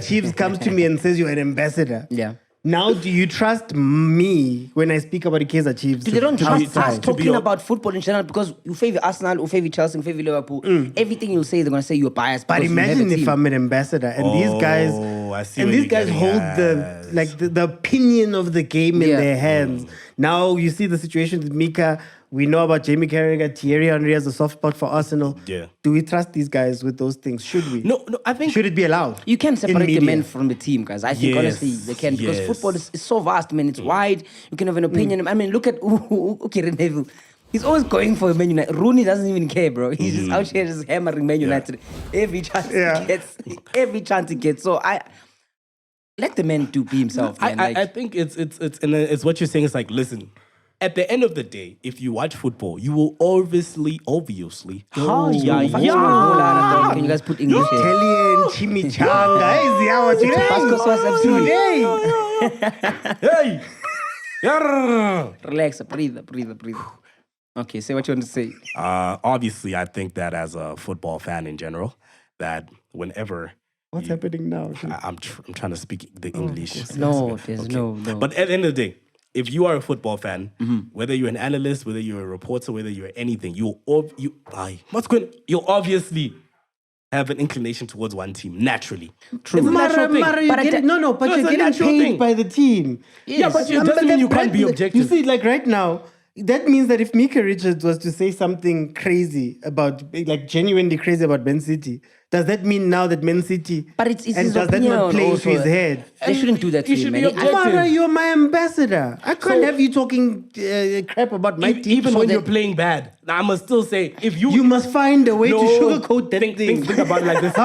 B: Chiefs, comes to me and says you're an ambassador,
A: Yeah.
B: now do you trust me when I speak about the Kaizer Chiefs?
A: Dude, they don't trust us
B: outside?
A: talking about football in general because you favor Arsenal, you favor Chelsea, you favor Liverpool. Everything you say, they're going to say you're biased.
B: But
A: because you have
B: imagine
A: a
B: if
A: team.
B: I'm an ambassador and these guys
C: I see
B: and
C: where
B: these
C: you're
B: guys
C: getting
B: hold
C: at.
B: the opinion of the game in
A: Yeah.
B: their hands. Now you see the situation with Mika. We know about Jamie Carragher. Thierry Henry has a soft spot for Arsenal.
C: Yeah.
B: Do we trust these guys with those things? Should we?
C: No, I think
B: Should it be allowed?
A: You can separate the
B: media.
A: men from the team, guys. I think
C: Yes,
A: honestly they can because
C: yes.
A: football is so vast, man. It's wide. You can have an opinion. I mean, look at Neville. He's always going for Man United. Rooney doesn't even care, bro. He's just out here just hammering Man United every chance he gets. Every chance he gets. So I let the man be himself. Man.
C: I think it's what you're saying is like, listen, at the end of the day, if you watch football, you will obviously.
A: Can you guys put English here?
B: Italian chimichanga. Is that what
A: Tabasco sauce
B: today?
C: Hey!
A: Relax, breathe. Okay, say what you want to say.
C: Obviously, I think that as a football fan in general, that whenever
B: What's happening now?
C: I'm trying to speak the English.
A: No, there's no.
C: But at the end of the day, if you are a football fan, whether you're an analyst, whether you're a reporter, whether you're anything, you'll obviously have an inclination towards one team naturally.
A: True.
C: It's a natural thing.
B: But
C: No,
B: you're
C: it's
B: getting
C: a
B: getting
C: natural
B: paid
C: thing.
B: by the team.
C: Yeah, but it doesn't mean you can't be objective.
B: You see, like right now, That means that if Mika Richards was to say something crazy about, like genuinely crazy about Man City, does that mean now that Man City...
A: But it's
B: and
A: his
B: does that
A: opinion
B: not play into
A: also.
B: his head?
A: They shouldn't do that to
C: He
A: him,
C: should
A: man.
C: be
A: I-
C: objective.
B: Mara, you're my ambassador. I can't have you talking crap about my team.
C: Even
B: So
C: when
B: that
C: you're playing bad, I must still say, if you...
B: you must find a way to sugarcoat that
C: think,
B: thing.
C: Think about it like this.
B: Oh,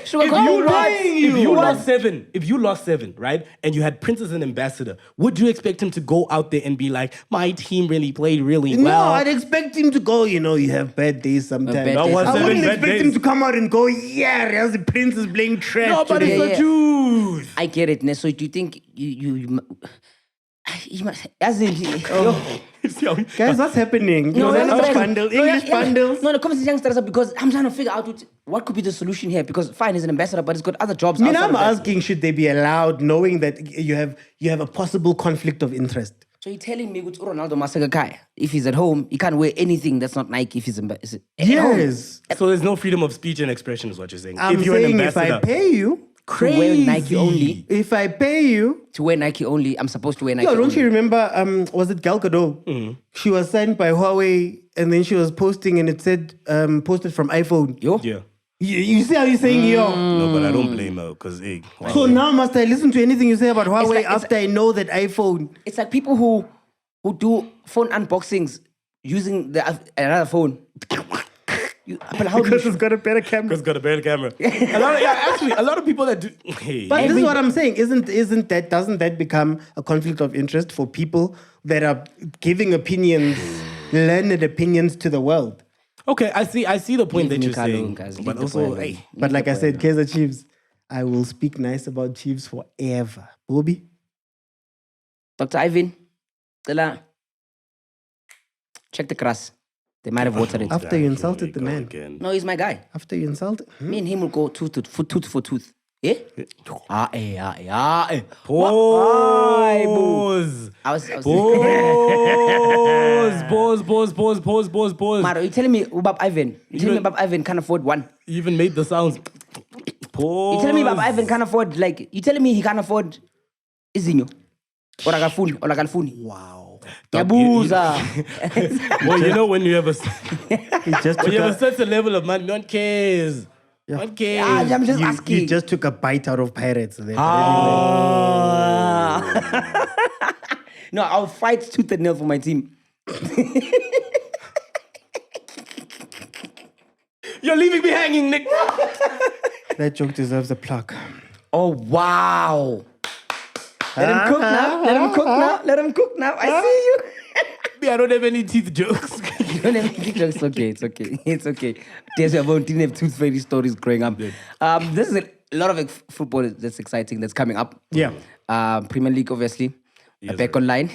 A: Sugarcoat
C: If you lost seven, right, and you had Prince as an ambassador, would you expect him to go out there and be like, my team really played really
B: No,
C: well?
B: I'd expect him to go, you have bad days sometimes.
A: Bad days. That was
B: I
C: seven
B: wouldn't
C: bad
B: expect him
C: days.
B: to come out and go, yeah, there's the Prince is playing trash
C: No, but
B: today.
C: it's the
A: Yeah.
C: truth.
A: I get it, ne? So do you think you must, as in,
B: Guys, what's happening?
A: No,
B: English
A: that's right.
B: bundles,
A: No,
B: English bundles.
A: No, the conversation young starts up because I'm trying to figure out what could be the solution here. Because fine, he's an ambassador, but he's got other jobs.
B: I mean,
A: outside
B: I'm
A: of that.
B: asking, should they be allowed, knowing that you have a possible conflict of interest?
A: So you're telling me with Ronaldo Masagakai, if he's at home, he can't wear anything that's not Nike if he's at home.
B: Yes.
C: So there's no freedom of speech and expression is what you're saying.
B: I'm
C: if you're
B: saying
C: an
B: if I
C: ambassador.
B: pay you,
A: To wear Nike only.
B: if I pay you,
A: To wear Nike only, I'm supposed to wear Nike
B: yo, don't
A: only.
B: you remember, was it Gal Gadot? She was signed by Huawei and then she was posting and it said, posted from iPhone.
A: Yo?
C: Yeah.
B: You see how you're saying, yo?
C: No, but I don't blame her because, hey.
B: So now must I listen to anything you say about Huawei
A: like- it's
B: after I know that iPhone?
A: It's like people who do phone unboxings using another phone. But how do
B: Because
A: you,
B: it's got a better camera.
C: Because it's got a better camera. A lot of people that do. Hey.
B: But this is what I'm saying. Doesn't that become a conflict of interest for people that are giving opinions, learned opinions to the world?
C: Okay, I see the point
A: Leave
C: that
A: me
C: you're saying.
A: alone, guys. Leave
C: But
A: the
C: also,
A: boy alone.
C: hey,
B: But like I said, Kaizer Chiefs, I will speak nice about Chiefs forever. Bobby?
A: Dr. Ivan, Stella, check the grass. They might have watered it.
B: After you insulted the man.
C: Again.
A: No, he's my guy.
B: After you insulted.
A: Me and him will go tooth for tooth. Eh?
C: Pause.
A: I was
C: Pause.
A: Maro, you telling me Ubab Ivan? You telling me Ubab Ivan can't afford one?
C: You even made the sounds. Pause.
A: You telling me Ubab Ivan can't afford, like, you telling me he can't afford Izinho? Or Agalfuni?
B: Wow.
A: Yabuza.
C: Well, you know when you have a
B: He just
C: when
B: took
C: you have a
B: a,
C: certain level of money, no one cares. No one cares.
A: I'm just
B: you
A: asking.
B: just took a bite out of Pirates. There.
A: No, I'll fight tooth and nail for my team.
C: You're leaving me hanging, Nick.
B: That joke deserves a plug.
A: Oh, wow. Let him cook now. I see you.
C: Me, I don't have any teeth jokes.
A: You don't have any jokes. It's okay. There's about didn't have tooth fairy stories growing up. This is a lot of football that's exciting that's coming up.
B: Yeah.
A: Premier League, obviously.
C: Yes,
A: Back
C: sir.
A: online.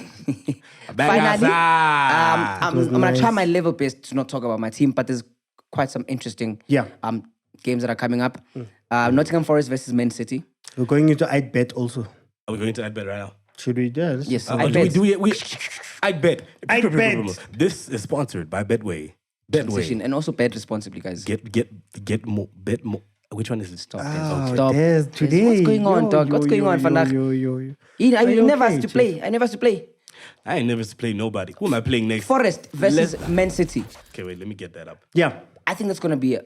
A: Finally. I'm gonna try my level best to not talk about my team, but there's quite some interesting games that are coming up. Nottingham Forest versus Man City.
B: We're going into I'd bet also.
C: Are we going to Adbet right now?
B: Should we do this?
A: Yes,
C: I
A: bet.
C: bet.
B: I'd bet.
C: This is sponsored by Betway.
A: Transition, and also bet responsibly, guys.
C: Get more. Bet more. Which one is it?
A: Stop.
B: Oh,
A: Stop.
B: there's today.
A: What's going on, dog? What's going on, Vandak? I
B: you
A: never
B: okay,
A: has to play. I never has to play.
C: I ain't never to play nobody. Who am I playing next?
A: Forest versus Man City.
C: Okay, wait. Let me get that up.
B: Yeah.
A: I think that's gonna be a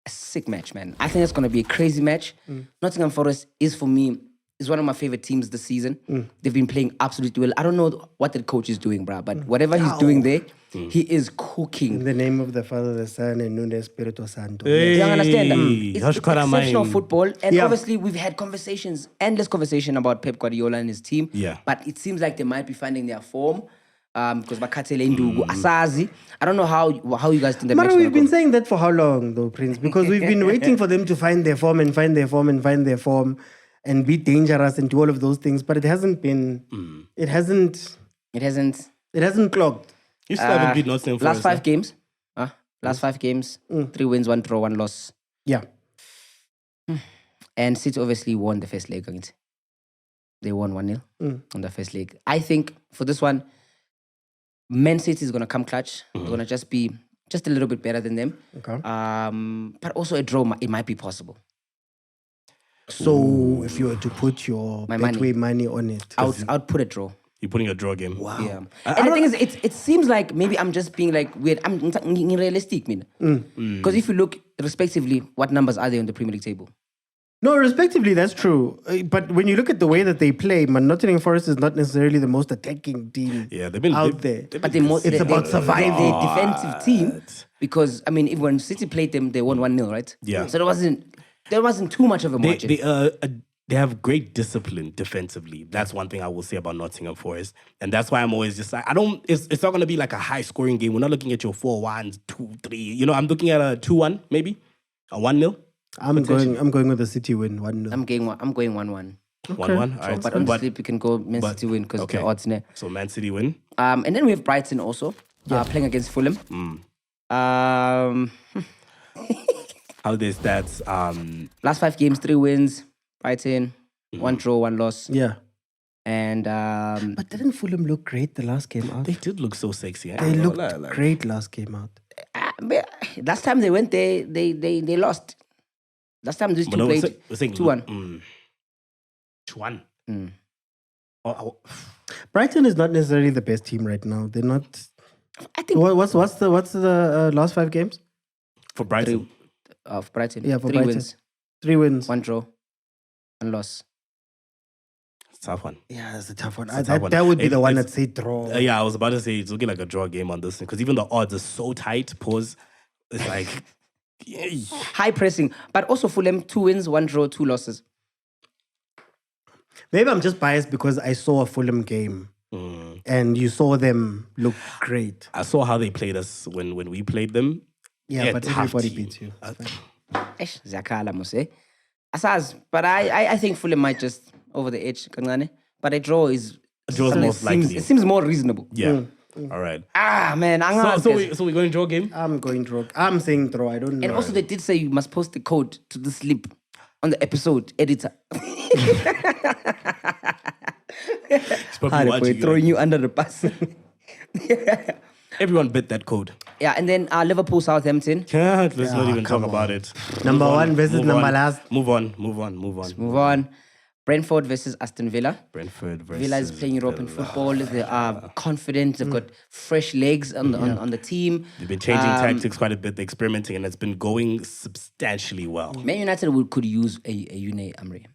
A: sick match, man. I think it's gonna be a crazy match. Nottingham Forest is one of my favorite teams this season. They've been playing absolutely well. I don't know what the coach is doing, bruh, but whatever he's doing there, he is cooking.
B: In the name of the Father, the Son, and the Espiritu Santo.
C: Hey.
A: Do you understand that?
C: Hey,
A: It's
C: Josh
A: exceptional
C: Karamain.
A: football. And
B: Yeah.
A: obviously, we've had endless conversation about Pep Guardiola and his team.
C: Yeah.
A: But it seems like they might be finding their form. Because Bakatele Ndugu, Asazi. I don't know how you guys think that match
B: Mara,
A: is
B: we've
A: gonna
B: been
A: go.
B: saying that for how long, though, Prince? Because we've been waiting for them to find their form and find their form and find their form and be dangerous and do all of those things. But it hasn't been. It hasn't clogged.
C: You still haven't beat Nottingham Forest.
A: Last 5 games. Last 5 games. 3 wins, 1 draw, 1 loss.
B: Yeah.
A: And City obviously won the first leg. They won 1-0 on the first leg. I think for this one, Man City is going to come clutch. They're going to just be just a little bit better than them.
B: Okay.
A: But also a draw, it might be possible.
B: So if you were to put your
A: My
B: Betway money on it,
A: I would put a draw.
C: You're putting a draw game.
B: Wow.
A: Yeah. And the thing is, it seems like maybe I'm just being like weird. I'm realistic, because if you look respectively, what numbers are they on the Premier League table?
B: No, respectively, that's true. But when you look at the way that they play, Nottingham Forest is not necessarily the most attacking team
C: they've been
B: out there.
A: But it's about
B: surviving.
A: They're a defensive team because if when City played them, they won 1-0, right?
C: Yeah.
A: So there wasn't too much of a margin.
C: They have great discipline defensively. That's one thing I will say about Nottingham Forest. And that's why I'm always just like, it's not going to be like a high scoring game. We're not looking at your 4-1, 2-3. I'm looking at a 2-1, maybe a 1-0.
B: I'm going with the City win 1-0.
A: I'm going 1-1.
C: 1-1. All right.
A: But on sleep, you can go Man City win because the odds there.
C: So Man City win.
A: And then we have Brighton also playing against Fulham.
C: How are their stats?
A: Last 5 games, 3 wins. Brighton, 1 draw, 1 loss.
B: Yeah.
A: And
B: But didn't Fulham look great the last game out?
C: They did look so sexy.
B: They looked great last game out.
A: last time they went there, they lost. Last time these two played 2-1.
C: 2-1.
B: Brighton is not necessarily the best team right now. They're not.
A: I think
B: What's the last 5 games
C: for Brighton?
A: Of Brighton.
B: Yeah, for
A: 3
B: Brighton.
A: wins,
B: 3 wins.
A: 1 draw, 1 loss.
C: It's a tough one.
B: Yeah, it's a tough one.
C: It's a tough one.
B: That would be the one that say draw.
C: Yeah, I was about to say it's looking like a draw game on this because even the odds are so tight. Pause. It's like
A: High pressing, but also Fulham 2 wins, 1 draw, 2 losses.
B: Maybe I'm just biased because I saw a Fulham game and you saw them look great.
C: I saw how they played us when we played them.
B: Yeah, but
C: tough
B: everybody
C: team.
B: beats you.
A: Zakala Mose. Asaz, but I think Fulham might just over the edge. But a draw is
C: Draw is most likely.
A: It seems more reasonable.
C: Yeah. All right.
A: Man,
C: So we're going draw game.
B: I'm going draw. I'm saying draw. I don't know.
A: and also they did say you must post the code to the slip on the episode editor.
C: It's probably watching,
A: Throwing you under the bus.
C: Everyone bit that code.
A: Yeah, and then Liverpool, Southampton.
C: Let's not even talk about it.
B: Number
C: Move on,
B: one versus
C: move
B: number
C: on.
B: last.
C: Move on.
A: Move on. Brentford versus Aston Villa.
C: Brentford versus
A: Villa is playing European football. They are confident. They've got fresh legs on the team.
C: They've been changing tactics quite a bit. They're experimenting, and it's been going substantially well.
A: Man United could use a Une Amri.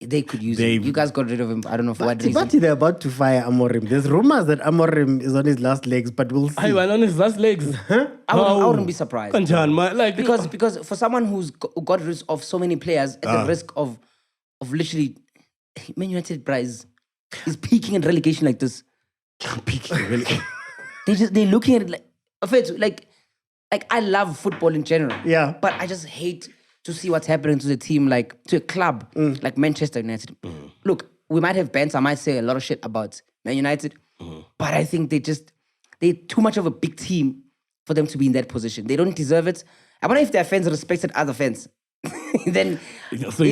A: They could use him. You guys got rid of him. I don't know for what reason.
B: But they're about to fire Amorim. There's rumors that Amorim is on his last legs, but we'll see.
C: I went on his last legs.
A: I wouldn't be surprised.
C: Because
A: Because for someone who's got rid of so many players at the risk of literally Man United prize is peaking in relegation like this.
C: peaking really.
A: They're looking at it like I love football in general.
B: Yeah.
A: But I just hate to see what's happening to the team, like to a club like Manchester United. Look, we might have bands. I might say a lot of shit about Man United, but I think they're too much of a big team for them to be in that position. They don't deserve it. I wonder if their fans respected other fans. Then
C: So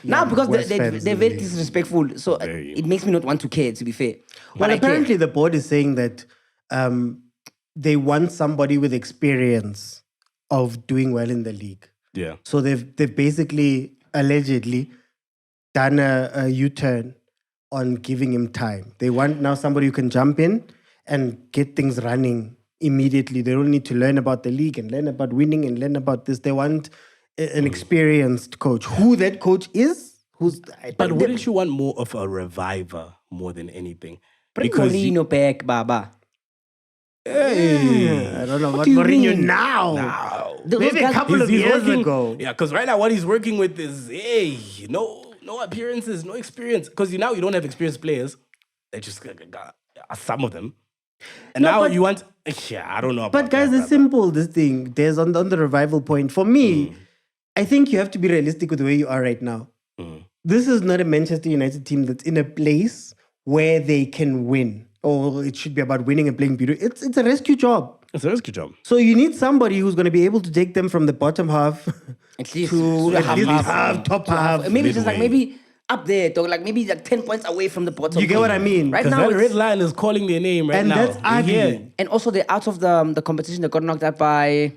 A: now because
B: West
A: they're
B: fans,
A: very disrespectful, so it makes me not want to care. To be fair,
B: Well, apparently the board is saying that they want somebody with experience of doing well in the league.
C: Yeah.
B: So they've basically allegedly done a U-turn on giving him time. They want now somebody who can jump in and get things running immediately. They don't need to learn about the league and learn about winning and learn about this. They want an experienced coach. Who that coach is?
C: But wouldn't you want more of a reviver more than anything?
A: Bring Mourinho back, Baba.
B: I don't know what
A: do you
B: Mourinho
A: mean?
B: now.
A: Those
B: Maybe a
A: guys-
B: couple of
C: He's
B: years
C: working,
B: ago.
C: Yeah, because right now what he's working with is, no appearances, no experience. Because now you don't have experienced players. They just got some of them. And
B: No,
C: now
B: but-
C: you want, I don't know about
B: But guys,
C: that,
B: it's simple, this thing. There's on the revival point. For me, I think you have to be realistic with the way you are right now. This is not a Manchester United team that's in a place where they can win. Or it should be about winning and playing beautiful. It's a rescue job.
C: It's a rescue job.
B: So you need somebody who's going to be able to take them from the bottom half
A: At least
B: to at least
A: half,
B: top half.
A: maybe just
C: midway.
A: maybe up there, though, like maybe like 10 points away from the bottom.
B: You get what I mean?
A: Right
C: Because
A: now,
C: that red
A: it's,
C: line is calling their name right
B: And
C: now.
B: that's ugly.
C: Yeah.
A: and also they're out of the competition. They got knocked out by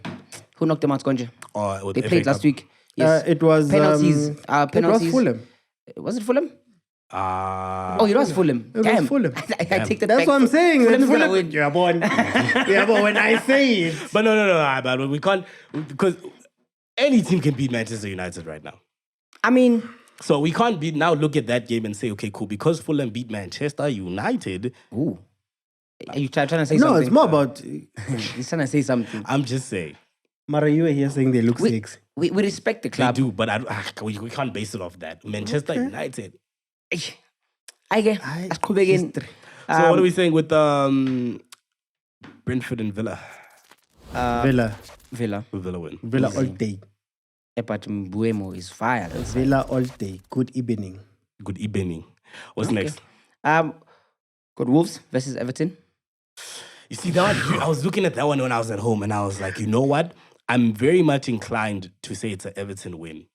A: who knocked them out, Gonje?
C: With
A: They
C: the
A: played
C: FA
A: last
C: Cup.
A: week. Yes.
B: It was
A: penalties.
B: It was
A: Penalties.
B: Fulham.
A: Was it Fulham? Oh, you know it's Fulham.
B: was
A: Damn.
B: Fulham.
A: I take that
B: That's
A: back.
B: what I'm saying.
A: Fulham's
B: Fulham-
A: gonna win.
B: Yeah, born. Yeah, but when I say it,
C: But no, but we can't, because any team can beat Manchester United right now.
A: I mean,
C: So we can't now look at that game and say, okay, cool, because Fulham beat Manchester United.
A: ooh. Are you trying to say
B: no,
A: something?
B: it's more about.
A: He's trying to say something.
C: I'm just saying.
B: Mara, you were here saying they look sexy.
A: We respect the
C: They
A: club.
C: do, but we can't base it off that. Manchester United.
A: I get.
B: Aye,
A: Let's go again.
B: history.
C: So what are we saying with Brentford and Villa?
B: Villa
C: Villa win.
B: all day.
A: But Mbuemo is fire.
B: Villa all day. Good evening.
C: Good evening. What's next?
A: Got Wolves versus Everton.
C: You see, I was looking at that one when I was at home, and I was like, you know what? I'm very much inclined to say it's an Everton win.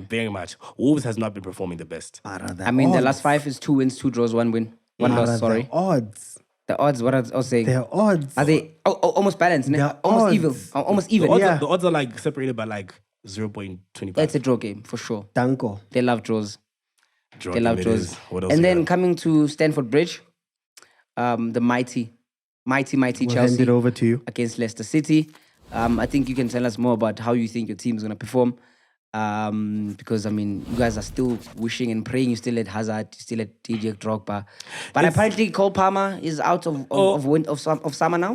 C: Very much. Wolves has not been performing the best.
A: I mean, the last 5 is 2 wins, 2 draws, 1 win, 1 loss. Sorry,
B: The odds.
A: the odds. What I was saying.
B: Their odds.
A: Are they almost balanced?
B: They're
A: Almost even.
B: odds.
A: Almost
C: The
A: even.
C: odds,
B: Yeah.
C: the odds are like separated by like 0.25.
A: It's a draw game for sure.
B: Danko.
A: They love draws.
C: Draw
A: They love
C: game it
A: draws.
C: is. What else
A: And
C: we
A: then
C: got?
A: coming to Stamford Bridge, the mighty
B: We'll
A: Chelsea
B: hand it over to you.
A: against Leicester City. I think you can tell us more about how you think your team is going to perform. Because, I mean, you guys are still wishing and praying. You still at Hazard, you still at DJ Drogba. But apparently Cole Palmer is out of summer now.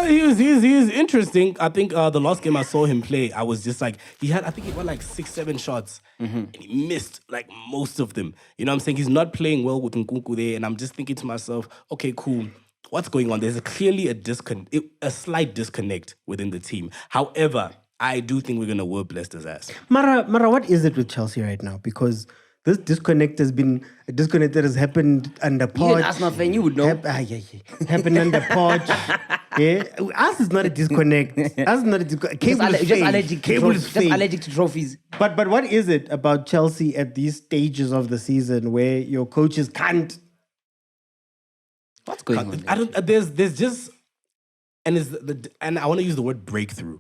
C: He's interesting. I think the last game I saw him play, I was just like, he got like 6-7 shots. And he missed like most of them. You know what I'm saying? He's not playing well with Nkunku there. And I'm just thinking to myself, okay, cool. What's going on? There's clearly a slight disconnect within the team. However, I do think we're going to whoop Leicester's ass.
B: Mara, what is it with Chelsea right now? Because this disconnect has happened under
A: You're
B: Poch.
A: an Arsenal fan, you would know.
B: Happened under Poch. Yeah, us is not a disconnect. Us is not a disconnect.
A: Just allergic to
B: Cable is
A: just
B: fake.
A: allergic to trophies.
B: But what is it about Chelsea at these stages of the season where your coaches can't?
A: What's going on?
C: I don't. There's just, and and I want to use the word breakthrough.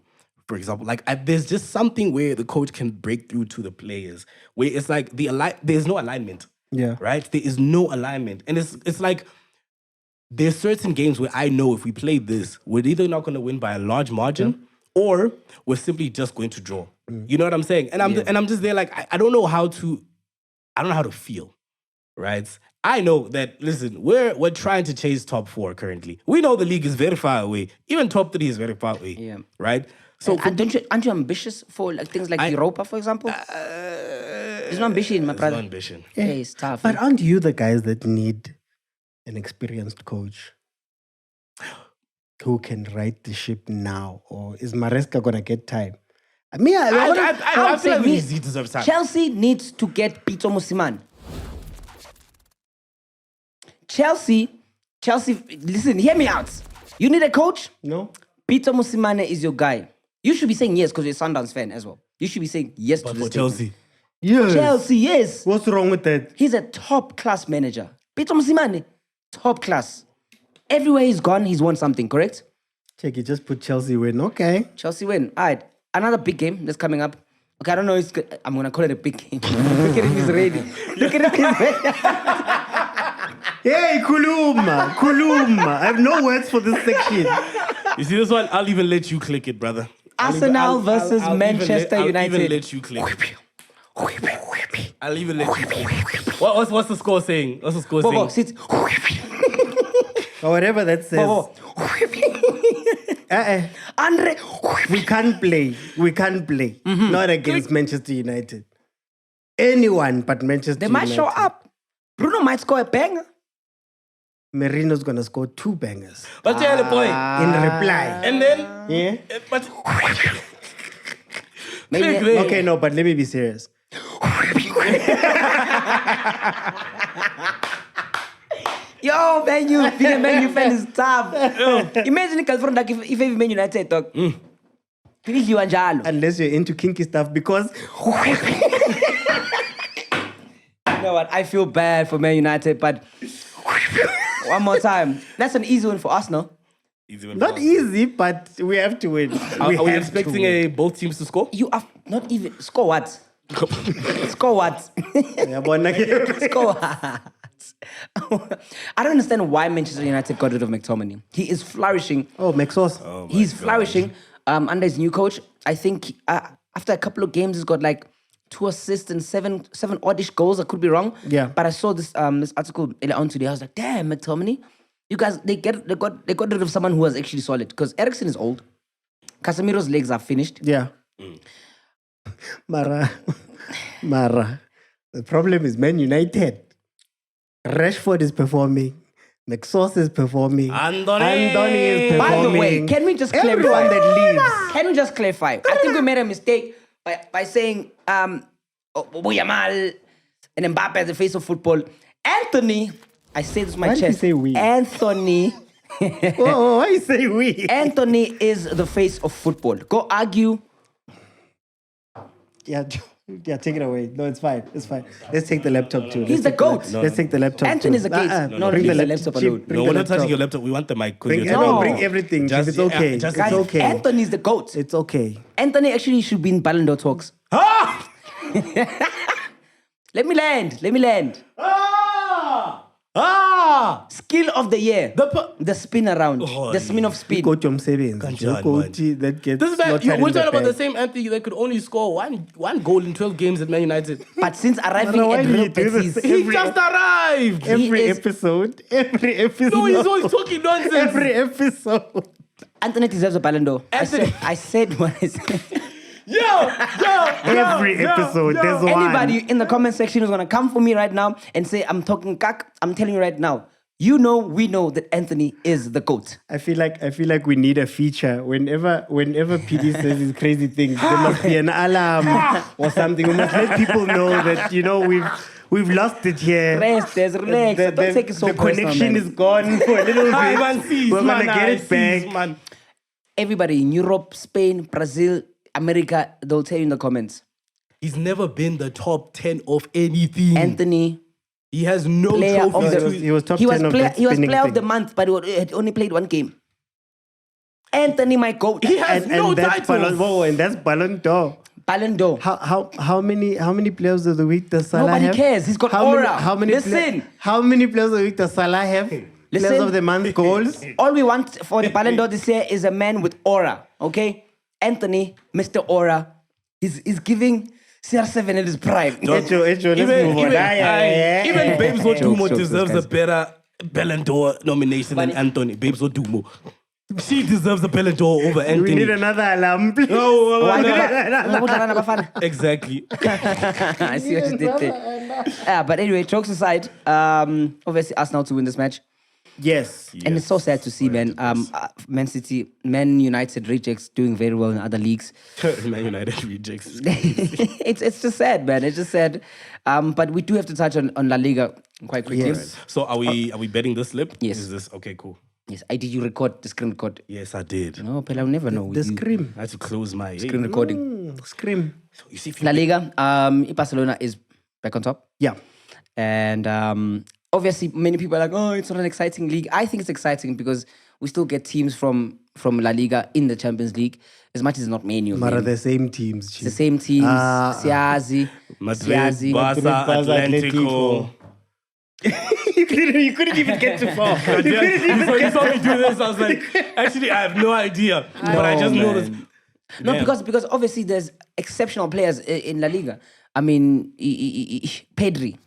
C: For example, like there's just something where the coach can break through to the players, where it's like there's no alignment.
B: Yeah.
C: Right. There is no alignment, and it's like there's certain games where I know if we play this, we're either not going to win by a large margin, or we're simply just going to draw. You know what I'm saying? And I'm just there like I don't know how to feel. Right. I know that, listen, we're trying to chase top 4 currently. We know the league is very far away. Even top 3 is very far away.
A: Yeah.
C: Right? So
A: aren't you ambitious for like things like Europa, for example? There's no ambition, my brother.
C: no ambition.
A: Yeah, it's tough.
B: But aren't you the guys that need an experienced coach who can right the ship now? Or is Maresca going to get time?
C: I feel like he deserves time.
A: Chelsea needs to get Pito Musiman. Chelsea, listen, hear me out. You need a coach?
B: No?
A: Peter Musimane is your guy. You should be saying yes because you're a Sundowns fan as well. You should be saying yes to
C: But
A: this
C: for
A: statement.
C: Chelsea,
B: Yes.
A: Chelsea, yes.
B: What's wrong with that?
A: He's a top-class manager. Peter Musimane, top class. Everywhere he's gone, he's won something, correct?
B: Check, you just put Chelsea win. Okay.
A: Chelsea win. All right, another big game that's coming up. Okay, I don't know. I'm going to call it a big game. Look at him, he's ready. Look at him, he's ready.
B: Hey, Kuluma. I have no words for this section.
C: you see this one? I'll even let you click it, brother.
A: Arsenal versus Manchester United.
C: I'll even let you click. I'll even let you click. What's the score saying? What's the score
A: Bobo,
C: saying?
A: sit.
B: Or whatever that says.
A: Bobo. Andre.
B: We can't play. Not against Manchester United. Anyone but Manchester
A: They
B: United.
A: might show up. Bruno might score a banger.
B: Merino's going to score 2 bangers.
C: But tell the boy.
B: In reply.
C: And then,
B: Yeah?
C: but
A: Maybe-
C: Click.
B: Okay, no, but let me be serious.
A: Yo, Man U, being a Man U fan is tough. Imagine California if every Man United talk. Pilidliwa njalo.
B: Unless you're into kinky stuff, because
A: You know what? I feel bad for Man United, but one more time. That's an easy one for us, no?
B: not easy, but we have to win.
C: Are we expecting both teams to score?
A: You are not even score what? Score what?
B: Yeah, but
A: Score. this. I don't understand why Manchester United got rid of McTominay. He is flourishing.
B: Oh, McSauce.
A: He's flourishing under his new coach. I think after a couple of games, he's got like 2 assists and seven oddish goals. I could be wrong.
B: Yeah.
A: But I saw this article earlier on today. I was like, damn, McTominay. You guys, they got rid of someone who was actually solid. Because Eriksen is old. Casemiro's legs are finished.
B: Yeah. Mara. The problem is Man United. Rashford is performing. McSauce is performing. Andoni is performing.
A: By the way, can we just clarify?
B: Everyone that leaves.
A: Can we just clarify? I think we made a mistake by saying Yamal and Mbappe as the face of football. Anthony, I say this with my
B: Why did you
A: chest.
B: say we?
A: Anthony.
B: Whoa, why you say we?
A: Anthony is the face of football. Go argue.
B: Yeah, take it away. No, it's fine. It's fine. Let's take the laptop too.
A: He's the GOAT.
B: Let's take the laptop.
A: Anthony's
B: too.
A: the case. No,
B: bring the
A: leave the
B: laptop.
A: laptop alone.
B: Bring
C: No,
B: the
C: we're not
B: laptop.
C: touching your laptop. We want the mic.
B: Bring,
A: No.
B: bring everything.
C: Just-
B: it's okay.
C: yeah, just-
B: it's okay.
A: Anthony's the GOAT.
B: It's okay.
A: Anthony actually should be in Ballon d'Or talks.
C: Ah!
A: Let me land. Skill of the year. The spin around.
C: Oh,
A: the spin of speed.
B: Coach Sevens.
C: Kanjani,
B: Coach that gets
C: This is bad.
B: slaughtered
C: We're
B: in the
C: talking about the
B: back.
C: same Anthony that could only score one goal in 12 games at Man United.
A: But since arriving
B: Why
A: at
B: do you
A: Real
B: do this?
A: Betis,
C: He just arrived.
B: Every
A: is-
B: episode.
C: No, he's always talking nonsense.
B: Every episode.
A: Anthony deserves a Ballon d'Or.
C: Anthony-
A: I said what I said.
B: Every episode. There's one.
A: Anybody in the comment section who's gonna come for me right now and say I'm talking cack, I'm telling you right now. We know that Anthony is the GOAT.
B: I feel like we need a feature. Whenever PD says these crazy things, there must be an alarm or something. We must let people know that we've lost it here.
A: Relax. Don't take it so
B: the
A: personal,
B: connection
A: man.
B: is gone for a little
C: Man,
B: bit.
C: cease,
B: We're
C: man,
B: gonna get
C: I
B: it back.
C: cease, man.
A: Everybody in Europe, Spain, Brazil, America, they'll tell you in the comments.
C: He's never been the top 10 of anything.
A: Anthony,
C: He has no
A: player of
C: trophies.
A: the
B: He was top
A: he
B: 10
A: was
B: of
A: player,
B: that
A: he was
B: spinning
A: player of
B: thing.
A: the month, but he had only played 1 game. Anthony, my GOAT.
C: He has no
B: that's
C: titles.
B: and that's Ballon d'Or.
A: Ballon d'Or.
B: How many players of the week does Salah
A: Nobody
B: have?
A: cares. He's got
B: how
A: aura.
B: Many, how many
A: Listen.
B: how many players of the week does Salah have? Players
A: Listen.
B: of the month goals.
A: All we want for the Ballon d'Or this year is a man with aura, okay? Anthony, Mr. Aura, he's giving CR7 at his prime.
B: Echo, let's move on.
C: Even Babes Odumo
A: Jokes,
C: deserves
A: guys.
C: a better Ballon d'Or nomination than Anthony. Babes Odumo. She deserves a Ballon d'Or over
B: We
C: Anthony.
B: need another alarm, please.
C: Exactly.
A: I see what you did there. Yeah, but anyway, jokes aside, obviously Arsenal to win this match.
B: Yes.
A: And it's so sad to see, man. Man United rejects doing very well in other leagues.
C: Man United rejects.
A: It's just sad, man. It's just sad. But we do have to touch on La Liga quite quickly.
B: Yes.
C: So are we betting this slip?
A: Yes.
C: Is this okay? Cool.
A: Yes. Did you record the screen record?
C: Yes, I did.
A: No, but I'll never know.
B: The
A: with you.
B: scream.
C: I had to close my
A: Screen recording.
B: Scream.
C: You see, if you
A: La Liga. Barcelona is back on top.
B: Yeah.
A: And obviously, many people are like, oh, it's not an exciting league. I think it's exciting because we still get teams from La Liga in the Champions League, as much as it's not many of
B: But are
A: them.
B: the same teams.
A: It's the same teams. Siazi,
C: Madrid,
A: Siazi.
C: Barca,
B: Barca,
C: Atlético.
B: You couldn't even get too far.
C: You saw me do this. I was like, actually, I have no idea. But I just noticed.
A: No,
C: Man.
A: because obviously there's exceptional players in La Liga. I mean, Pedri.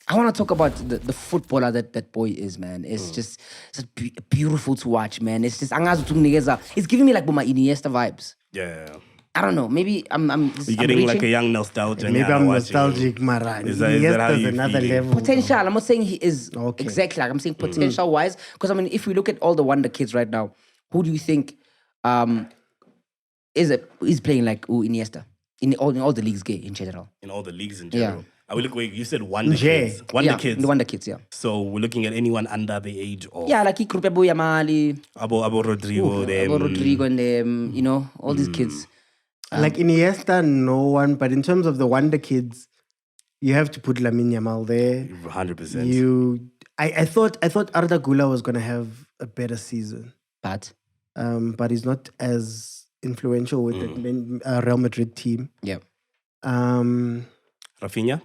A: I want to talk about the footballer that boy is, man. It's just beautiful to watch, man. It's just it's giving me like my Iniesta vibes.
C: Yeah.
A: I don't know. Maybe I'm
C: You're getting like a young nostalgia.
B: Maybe
C: now
B: I'm
C: watching.
B: nostalgic, Mara.
C: Is that how you
B: another
C: feeling?
B: level.
A: potential. I'm not saying he is
B: Okay.
A: exactly like I'm saying potential wise. Because I mean, if we look at all the wonder kids right now, who do you think is playing like Iniesta in all the leagues in general?
C: In all the leagues in
A: Yeah.
C: general. Wait, you said wonder
B: Jay.
C: kids. Wonder
A: Yeah,
C: kids.
A: the wonder kids. Yeah.
C: So we're looking at anyone under the age of
A: Yeah, like Ikrupe Yamali,
C: Abo Rodrigo. them.
A: Rodrigo, and them. You know, all these kids.
B: Like Iniesta, no one. But in terms of the wonder kids, you have to put Lamine Yamal there.
C: 100%.
B: I thought Arda Güler was gonna have a better season,
A: But
B: but he's not as influential with the Real Madrid team.
A: yeah,
C: Rafinha?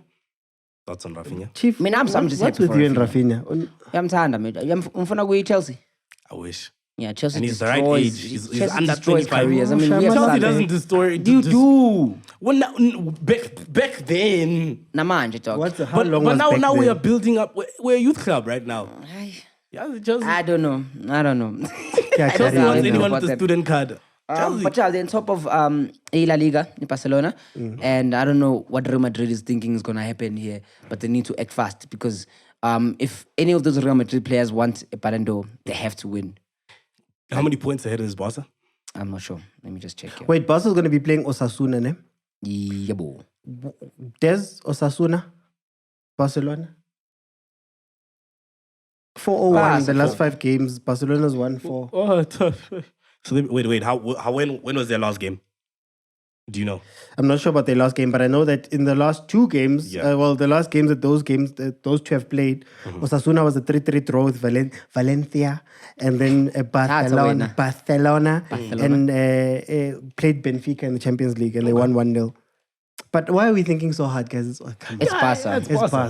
C: Thoughts on Rafinha?
B: Chief,
A: I mean, I'm just
B: what's
A: happy
B: with
A: for
B: you and Rafinha?
A: Yamthanda, mate. Umfuna kuyi Chelsea.
C: I wish.
A: Yeah, Chelsea
C: And he's the
A: destroys.
C: right age. He's
A: Chelsea
C: under
A: destroys
C: 25.
A: careers. I mean, we have
C: Chelsea
A: Sunday.
C: doesn't destroy.
A: You do.
C: Well, back then.
A: Namanje, dog.
B: How long
C: But
B: was
C: now
B: back
C: we
B: then?
C: are building up. We're a youth club right now. Yeah, Chelsea.
A: I don't know.
B: Yeah,
C: Chelsea
B: Carragher,
C: wants
B: you know.
C: anyone with a student card. Chelsea.
A: But yeah, they're on top of La Liga in Barcelona. And I don't know what Real Madrid is thinking is going to happen here. But they need to act fast because if any of those Real Madrid players want a Ballon d'Or, they have to win.
C: How many points ahead is Barca?
A: I'm not sure. Let me just check here.
B: Wait, Barca's going to be playing Osasuna, ne?
A: Yeah, bo.
B: There's Osasuna, Barcelona. 4-0-1 the last 5 games. Barcelona's won 4.
C: Oh, tough. So wait. How when was their last game? Do you know?
B: I'm not sure about their last game, but I know that in the last 2 games, the last games that those two have played, Osasuna was a 3-3 draw with Valencia, and then Barcelona, and played Benfica in the Champions League, and they won 1-0. But why are we thinking so hard, guys?
A: It's Barca.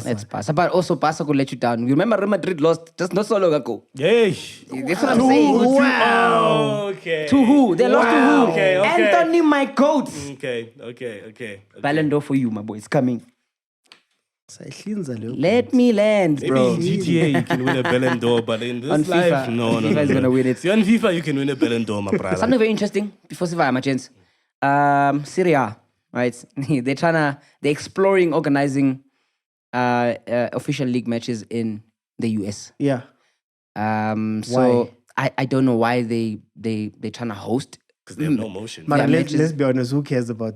A: It's Barca. But also Barca could let you down. You remember Real Madrid lost just not so long ago.
C: Yeah.
A: That's what I'm saying.
C: Wow. Okay.
A: To who? They lost to who?
C: Okay.
A: Anthony, my goat.
C: Okay.
A: Ballon d'Or for you, my boy. It's coming.
B: Let
A: Let me land,
C: Maybe
A: bro.
C: in GTA you can win a Ballon d'Or, but in this
A: On
C: life,
A: FIFA,
C: no.
A: FIFA is gonna win it.
C: See, on FIFA you can win a Ballon d'Or, my brother.
A: Something very interesting before Siva, my chance. Serie A, right? They're exploring organizing official league matches in the US.
B: Yeah.
A: So I don't know why they're trying to host
C: Because they have no motion.
B: But
A: matches.
B: let's be honest, who cares about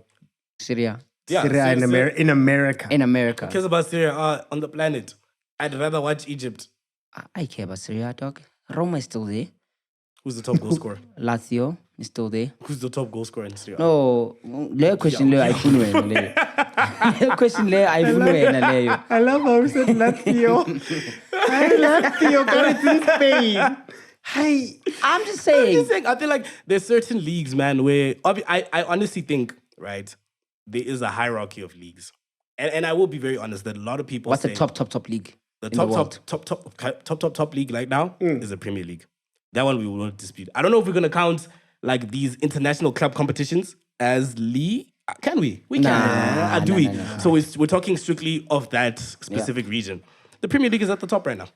A: Serie A
B: Serie A in America?
A: in America.
C: Who cares about Syria on the planet? I'd rather watch Egypt.
A: I care about Serie A, dog. Roma is still there.
C: Who's the top goal scorer?
A: Lazio is still there.
C: Who's the top goal scorer in Syria?
A: No, leyo question leyo ayifuni wena leyo. Leyo question leyo ayifuni wena leyo.
B: I love how we said Lazio. Lazio got it in Spain. Hi.
A: I'm just saying.
C: I feel like there's certain leagues, man, where I honestly think, right, there is a hierarchy of leagues. And I will be very honest that a lot of people
A: What's
C: say
A: the top league?
C: the
A: in the world?
C: top league right now is the Premier League. That one we will not dispute. I don't know if we're gonna count like these international club competitions as league. Can we? We can. Do we?
A: Nah.
C: So we're talking strictly of that specific region. The Premier League is at the top right now.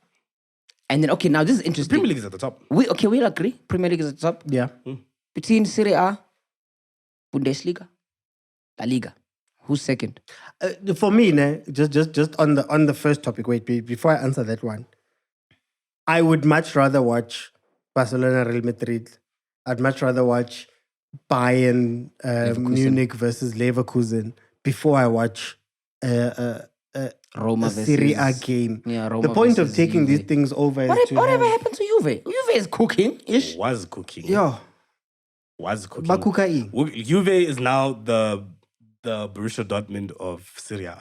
A: And then, okay, now this is
C: The
A: interesting.
C: Premier League is at the top.
A: We'll agree. Premier League is at the top.
B: Yeah.
A: Between Serie A, Bundesliga, La Liga. Who's second?
B: For me, just on the first topic. Wait, before I answer that one, I would much rather watch Barcelona, Real Madrid. I'd much rather watch Bayern, Munich versus Leverkusen befove I watch
A: Roma
B: a
A: versus
B: Serie A game.
A: Yeah, Roma
B: The point of
A: versus
B: taking
A: Juve.
B: these things over is to
A: Whatever
B: have-
A: happened to Juve? Juve is cooking ish.
C: Was cooking.
B: Yeah,
C: Was cooking.
B: Bakukai.
C: Juve is now the Borussia Dortmund of Syria.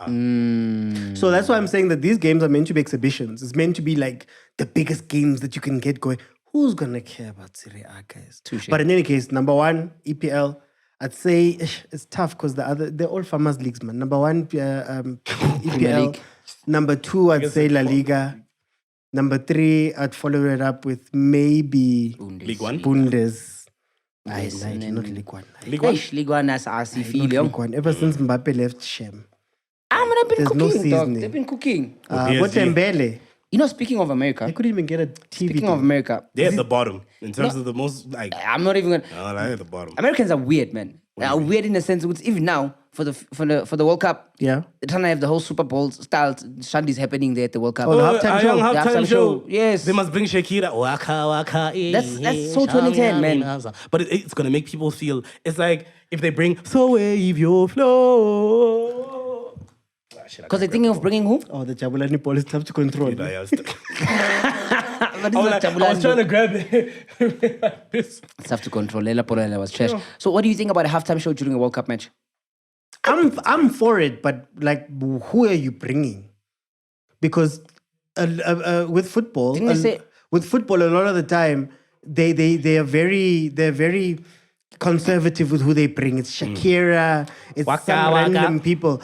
B: So that's why I'm saying that these games are meant to be exhibitions. It's meant to be like the biggest games that you can get going. Who's gonna care about Serie A, guys?
A: Touche.
B: But in any case, number one, EPL. I'd say it's tough because they're all farmers leagues, man. Number one, EPL.
A: League.
B: Number 2, I'd say La Liga. Number 3, I'd follow it up with maybe
C: League One?
B: Bundes.
A: Yes, and then-
B: Not League One.
C: League One?
A: Ish, Ligue 1 as RC
B: Not
A: feel,
B: League One. Ever since Mbappe left Shem.
A: they've been
B: There's no
A: cooking, dog.
B: seasoning.
A: They've been cooking.
B: What
C: PSG.
B: Dembele?
A: You know, speaking of America,
B: I couldn't even get a TV.
A: speaking
B: deal.
A: of America,
C: They're at the bottom in terms of the most like.
A: I'm not even gonna.
C: No, they're at the bottom.
A: Americans are weird, man. They are weird in the sense that even now for the World Cup,
B: Yeah.
A: they're trying to have the whole Super Bowl style shandies happening there at the World Cup.
B: Oh, the halftime
C: a
B: show.
C: young
A: The
C: halftime show.
A: Yes.
C: They must bring Shakira. Waka waka.
A: That's so 2010, man.
C: But it's gonna make people feel. It's like if they bring "So Wave Your Flow."
A: Because they're thinking of bringing who?
B: Oh, the Jabulani ball is tough to control.
C: I was
A: But it's
C: I
A: not
C: was
A: Jabulani.
C: trying to grab it. Like this.
A: It's tough to control. Lela Porela was trash. So what do you think about a halftime show during a World Cup match?
B: I'm for it, but like, who are you bringing? Because with football,
A: Didn't they say-
B: with football, a lot of the time they're very conservative with who they bring. It's Shakira, it's
C: Waka,
B: some
C: waka.
B: random people.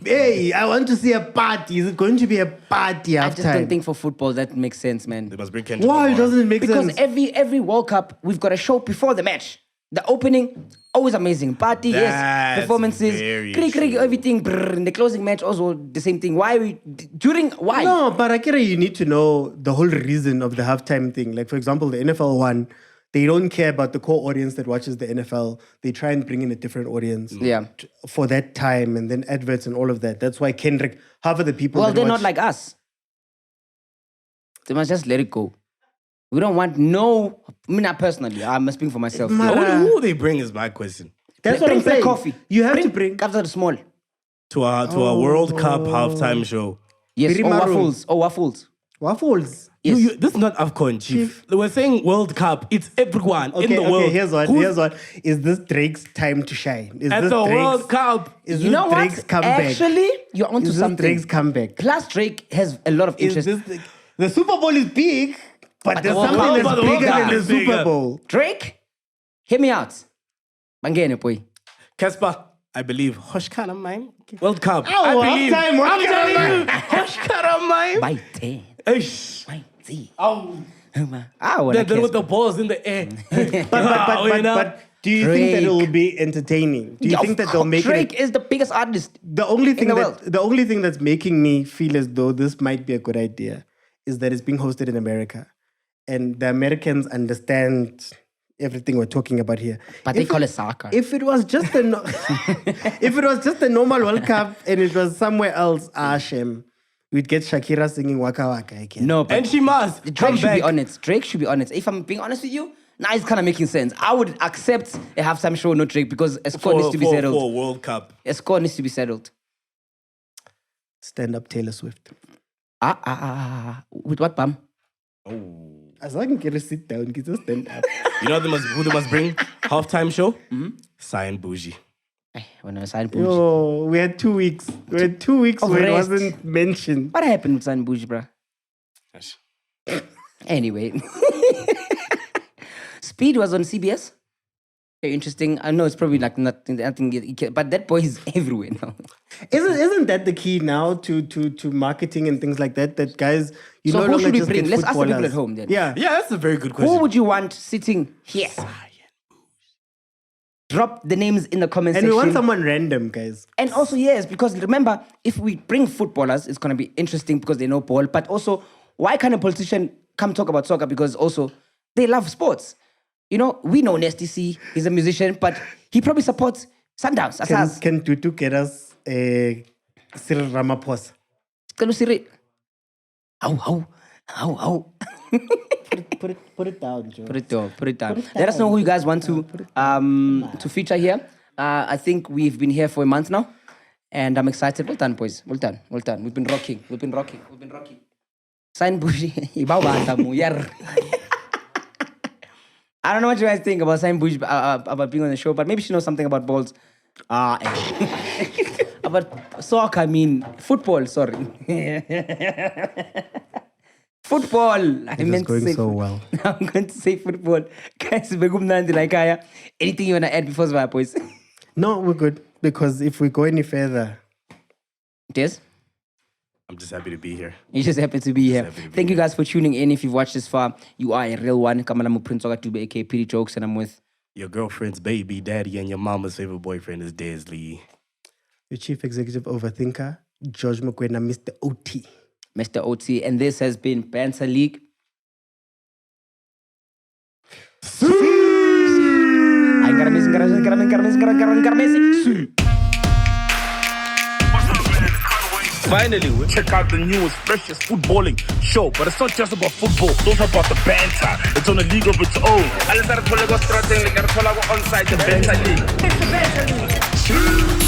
B: Hey, I want to see a party. Is it going to be a party
A: I
B: after?
A: just don't think for football that makes sense, man.
C: They must bring Kendrick
B: Why
C: Lamar.
B: doesn't it make
A: Because
B: sense?
A: every World Cup, we've got a show before the match. The opening, always amazing. Party, yes.
C: That's
A: Performances,
C: very
A: click,
C: true.
A: everything. Brrr. In the closing match, also the same thing. Why why?
B: No, but Akira, you need to know the whole reason of the halftime thing. Like, for example, the NFL one, they don't care about the core audience that watches the NFL. They try and bring in a different audience
A: Yeah.
B: for that time and then adverts and all of that. That's why Kendrick, half of the people.
A: Well,
B: that
A: they're
B: watch,
A: not like us. They must just let it go. We don't want no. I mean, not personally. I'm speaking for myself.
C: Who they bring is my question.
B: That's what
A: bring
B: I'm saying.
A: coffee.
B: You have to bring.
A: After the small.
C: To a World Cup halftime show.
A: Yes,
B: Biri
A: or
B: maroon.
A: waffles. Or waffles.
B: Waffles.
A: Yes.
C: This is not AFCON, Chief. We're saying World Cup. It's everyone in the world.
B: Okay, here's one.
C: Who's
B: Here's one. Is this Drake's time to shine? Is
C: at
B: this
C: the
B: Drake's,
C: World Cup.
B: Is
A: You
B: this
A: know
B: Drake's
A: what?
B: comeback?
A: Actually, you're onto
B: Is this
A: something.
B: Drake's comeback?
A: Plus, Drake has a lot of
B: Is
A: interest.
B: this the Super Bowl is big, but there's
A: the World
B: something
A: Cup-
B: that's
C: the World
B: bigger
C: Cup
B: than the
C: is
B: Super
C: bigger.
B: Bowl.
A: Drake, hear me out. Bangene, boy.
C: Casper, I believe. Hoshkana mine. World Cup.
B: Oh,
C: I believe.
B: halftime,
C: I'm
B: Hoshkana
C: telling you. Hoshkana mine.
A: By 10.
C: Eish.
A: By 10.
C: Oh.
A: Well,
C: With the balls in the air.
B: But do you think that it
A: Drake.
B: will be entertaining? Do you think that they'll make
A: Drake
B: it?
A: is the biggest artist.
B: The only thing
A: the
B: that
A: world.
B: the only thing that's making me feel as though this might be a good idea is that it's being hosted in America, and the Americans understand everything we're talking about here.
A: But they call it soccer.
B: If it was just a if it was just a normal World Cup and it was somewhere else, Shem, we'd get Shakira singing Waka Waka again.
A: No, but
C: And she must.
A: Drake
C: come
A: should
C: back.
A: be on it. Drake should be on it. If I'm being honest with you, now it's kind of making sense. I would accept a halftime show, no Drake, because a score needs to be settled.
C: For World Cup.
A: A score needs to be settled.
B: Stand up Taylor Swift.
A: With what, Bam?
B: As long as I can sit down, get just stand up.
C: You know who they must bring? Halftime show? Cyan Boujee.
A: When I signed Boujee.
B: Yo, we had 2 weeks. We had 2 weeks
A: Of
B: where it
A: rest.
B: wasn't mentioned.
A: What happened with San Boujee, bruh? Anyway. Speed was on CBS. Very interesting. I know it's probably like nothing, but that boy is everywhere now.
B: Isn't that the key now to marketing and things like that? That guys, you
A: So
B: no
A: who
B: longer
A: should we
B: just
A: bring?
B: get
A: Let's ask the people
B: footballers.
A: at home then.
B: Yeah.
C: Yeah, that's a very good question.
A: Who would you want sitting here? Drop the names in the comment
B: And
A: section.
B: we want someone random, guys.
A: And also, yes, because remember, if we bring footballers, it's going to be interesting because they know ball. But also, why can't a politician come talk about soccer? Because also, they love sports. You know, we know Nasty C, he's a musician, but he probably supports Sundowns. As us.
B: Can Tutu get us Cyril Ramaphosa?
A: Can you see it? Ow.
B: Put it down, Joe.
A: Put it down. Let us know who you guys want to feature here. I think we've been here for a month now, and I'm excited. Well done, boys. Well done. We've been rocking. Sign Boujee. I don't know what you guys think about Sign Boujee, about being on the show, but maybe she knows something about balls. About soccer, I mean football. Sorry. Football. I
B: It was
A: meant to
B: going
A: say
B: so well.
A: I'm going to say football. Guys, anything you want to add before Zwa, boys?
B: No, we're good. Because if we go any further,
A: Yes?
C: I'm just happy to be here.
A: You just happen to be here.
C: happy to be
A: Thank you guys for tuning in. If you've watched this far, you are a real one. Kamalamu Prince Ogatube, aka Pity Jokes, and I'm with
C: Your girlfriend's baby daddy and your mama's favorite boyfriend is Desley.
B: your chief executive overthinker, George Mokwena, Mr. OT.
A: Mr. OT. And this has been Banter League.
D: Finally, we check out the newest, freshest footballing show. But it's not just about football, it's also about the banter. It's on a league of its own. Onside the Banter League. It's the Banter League.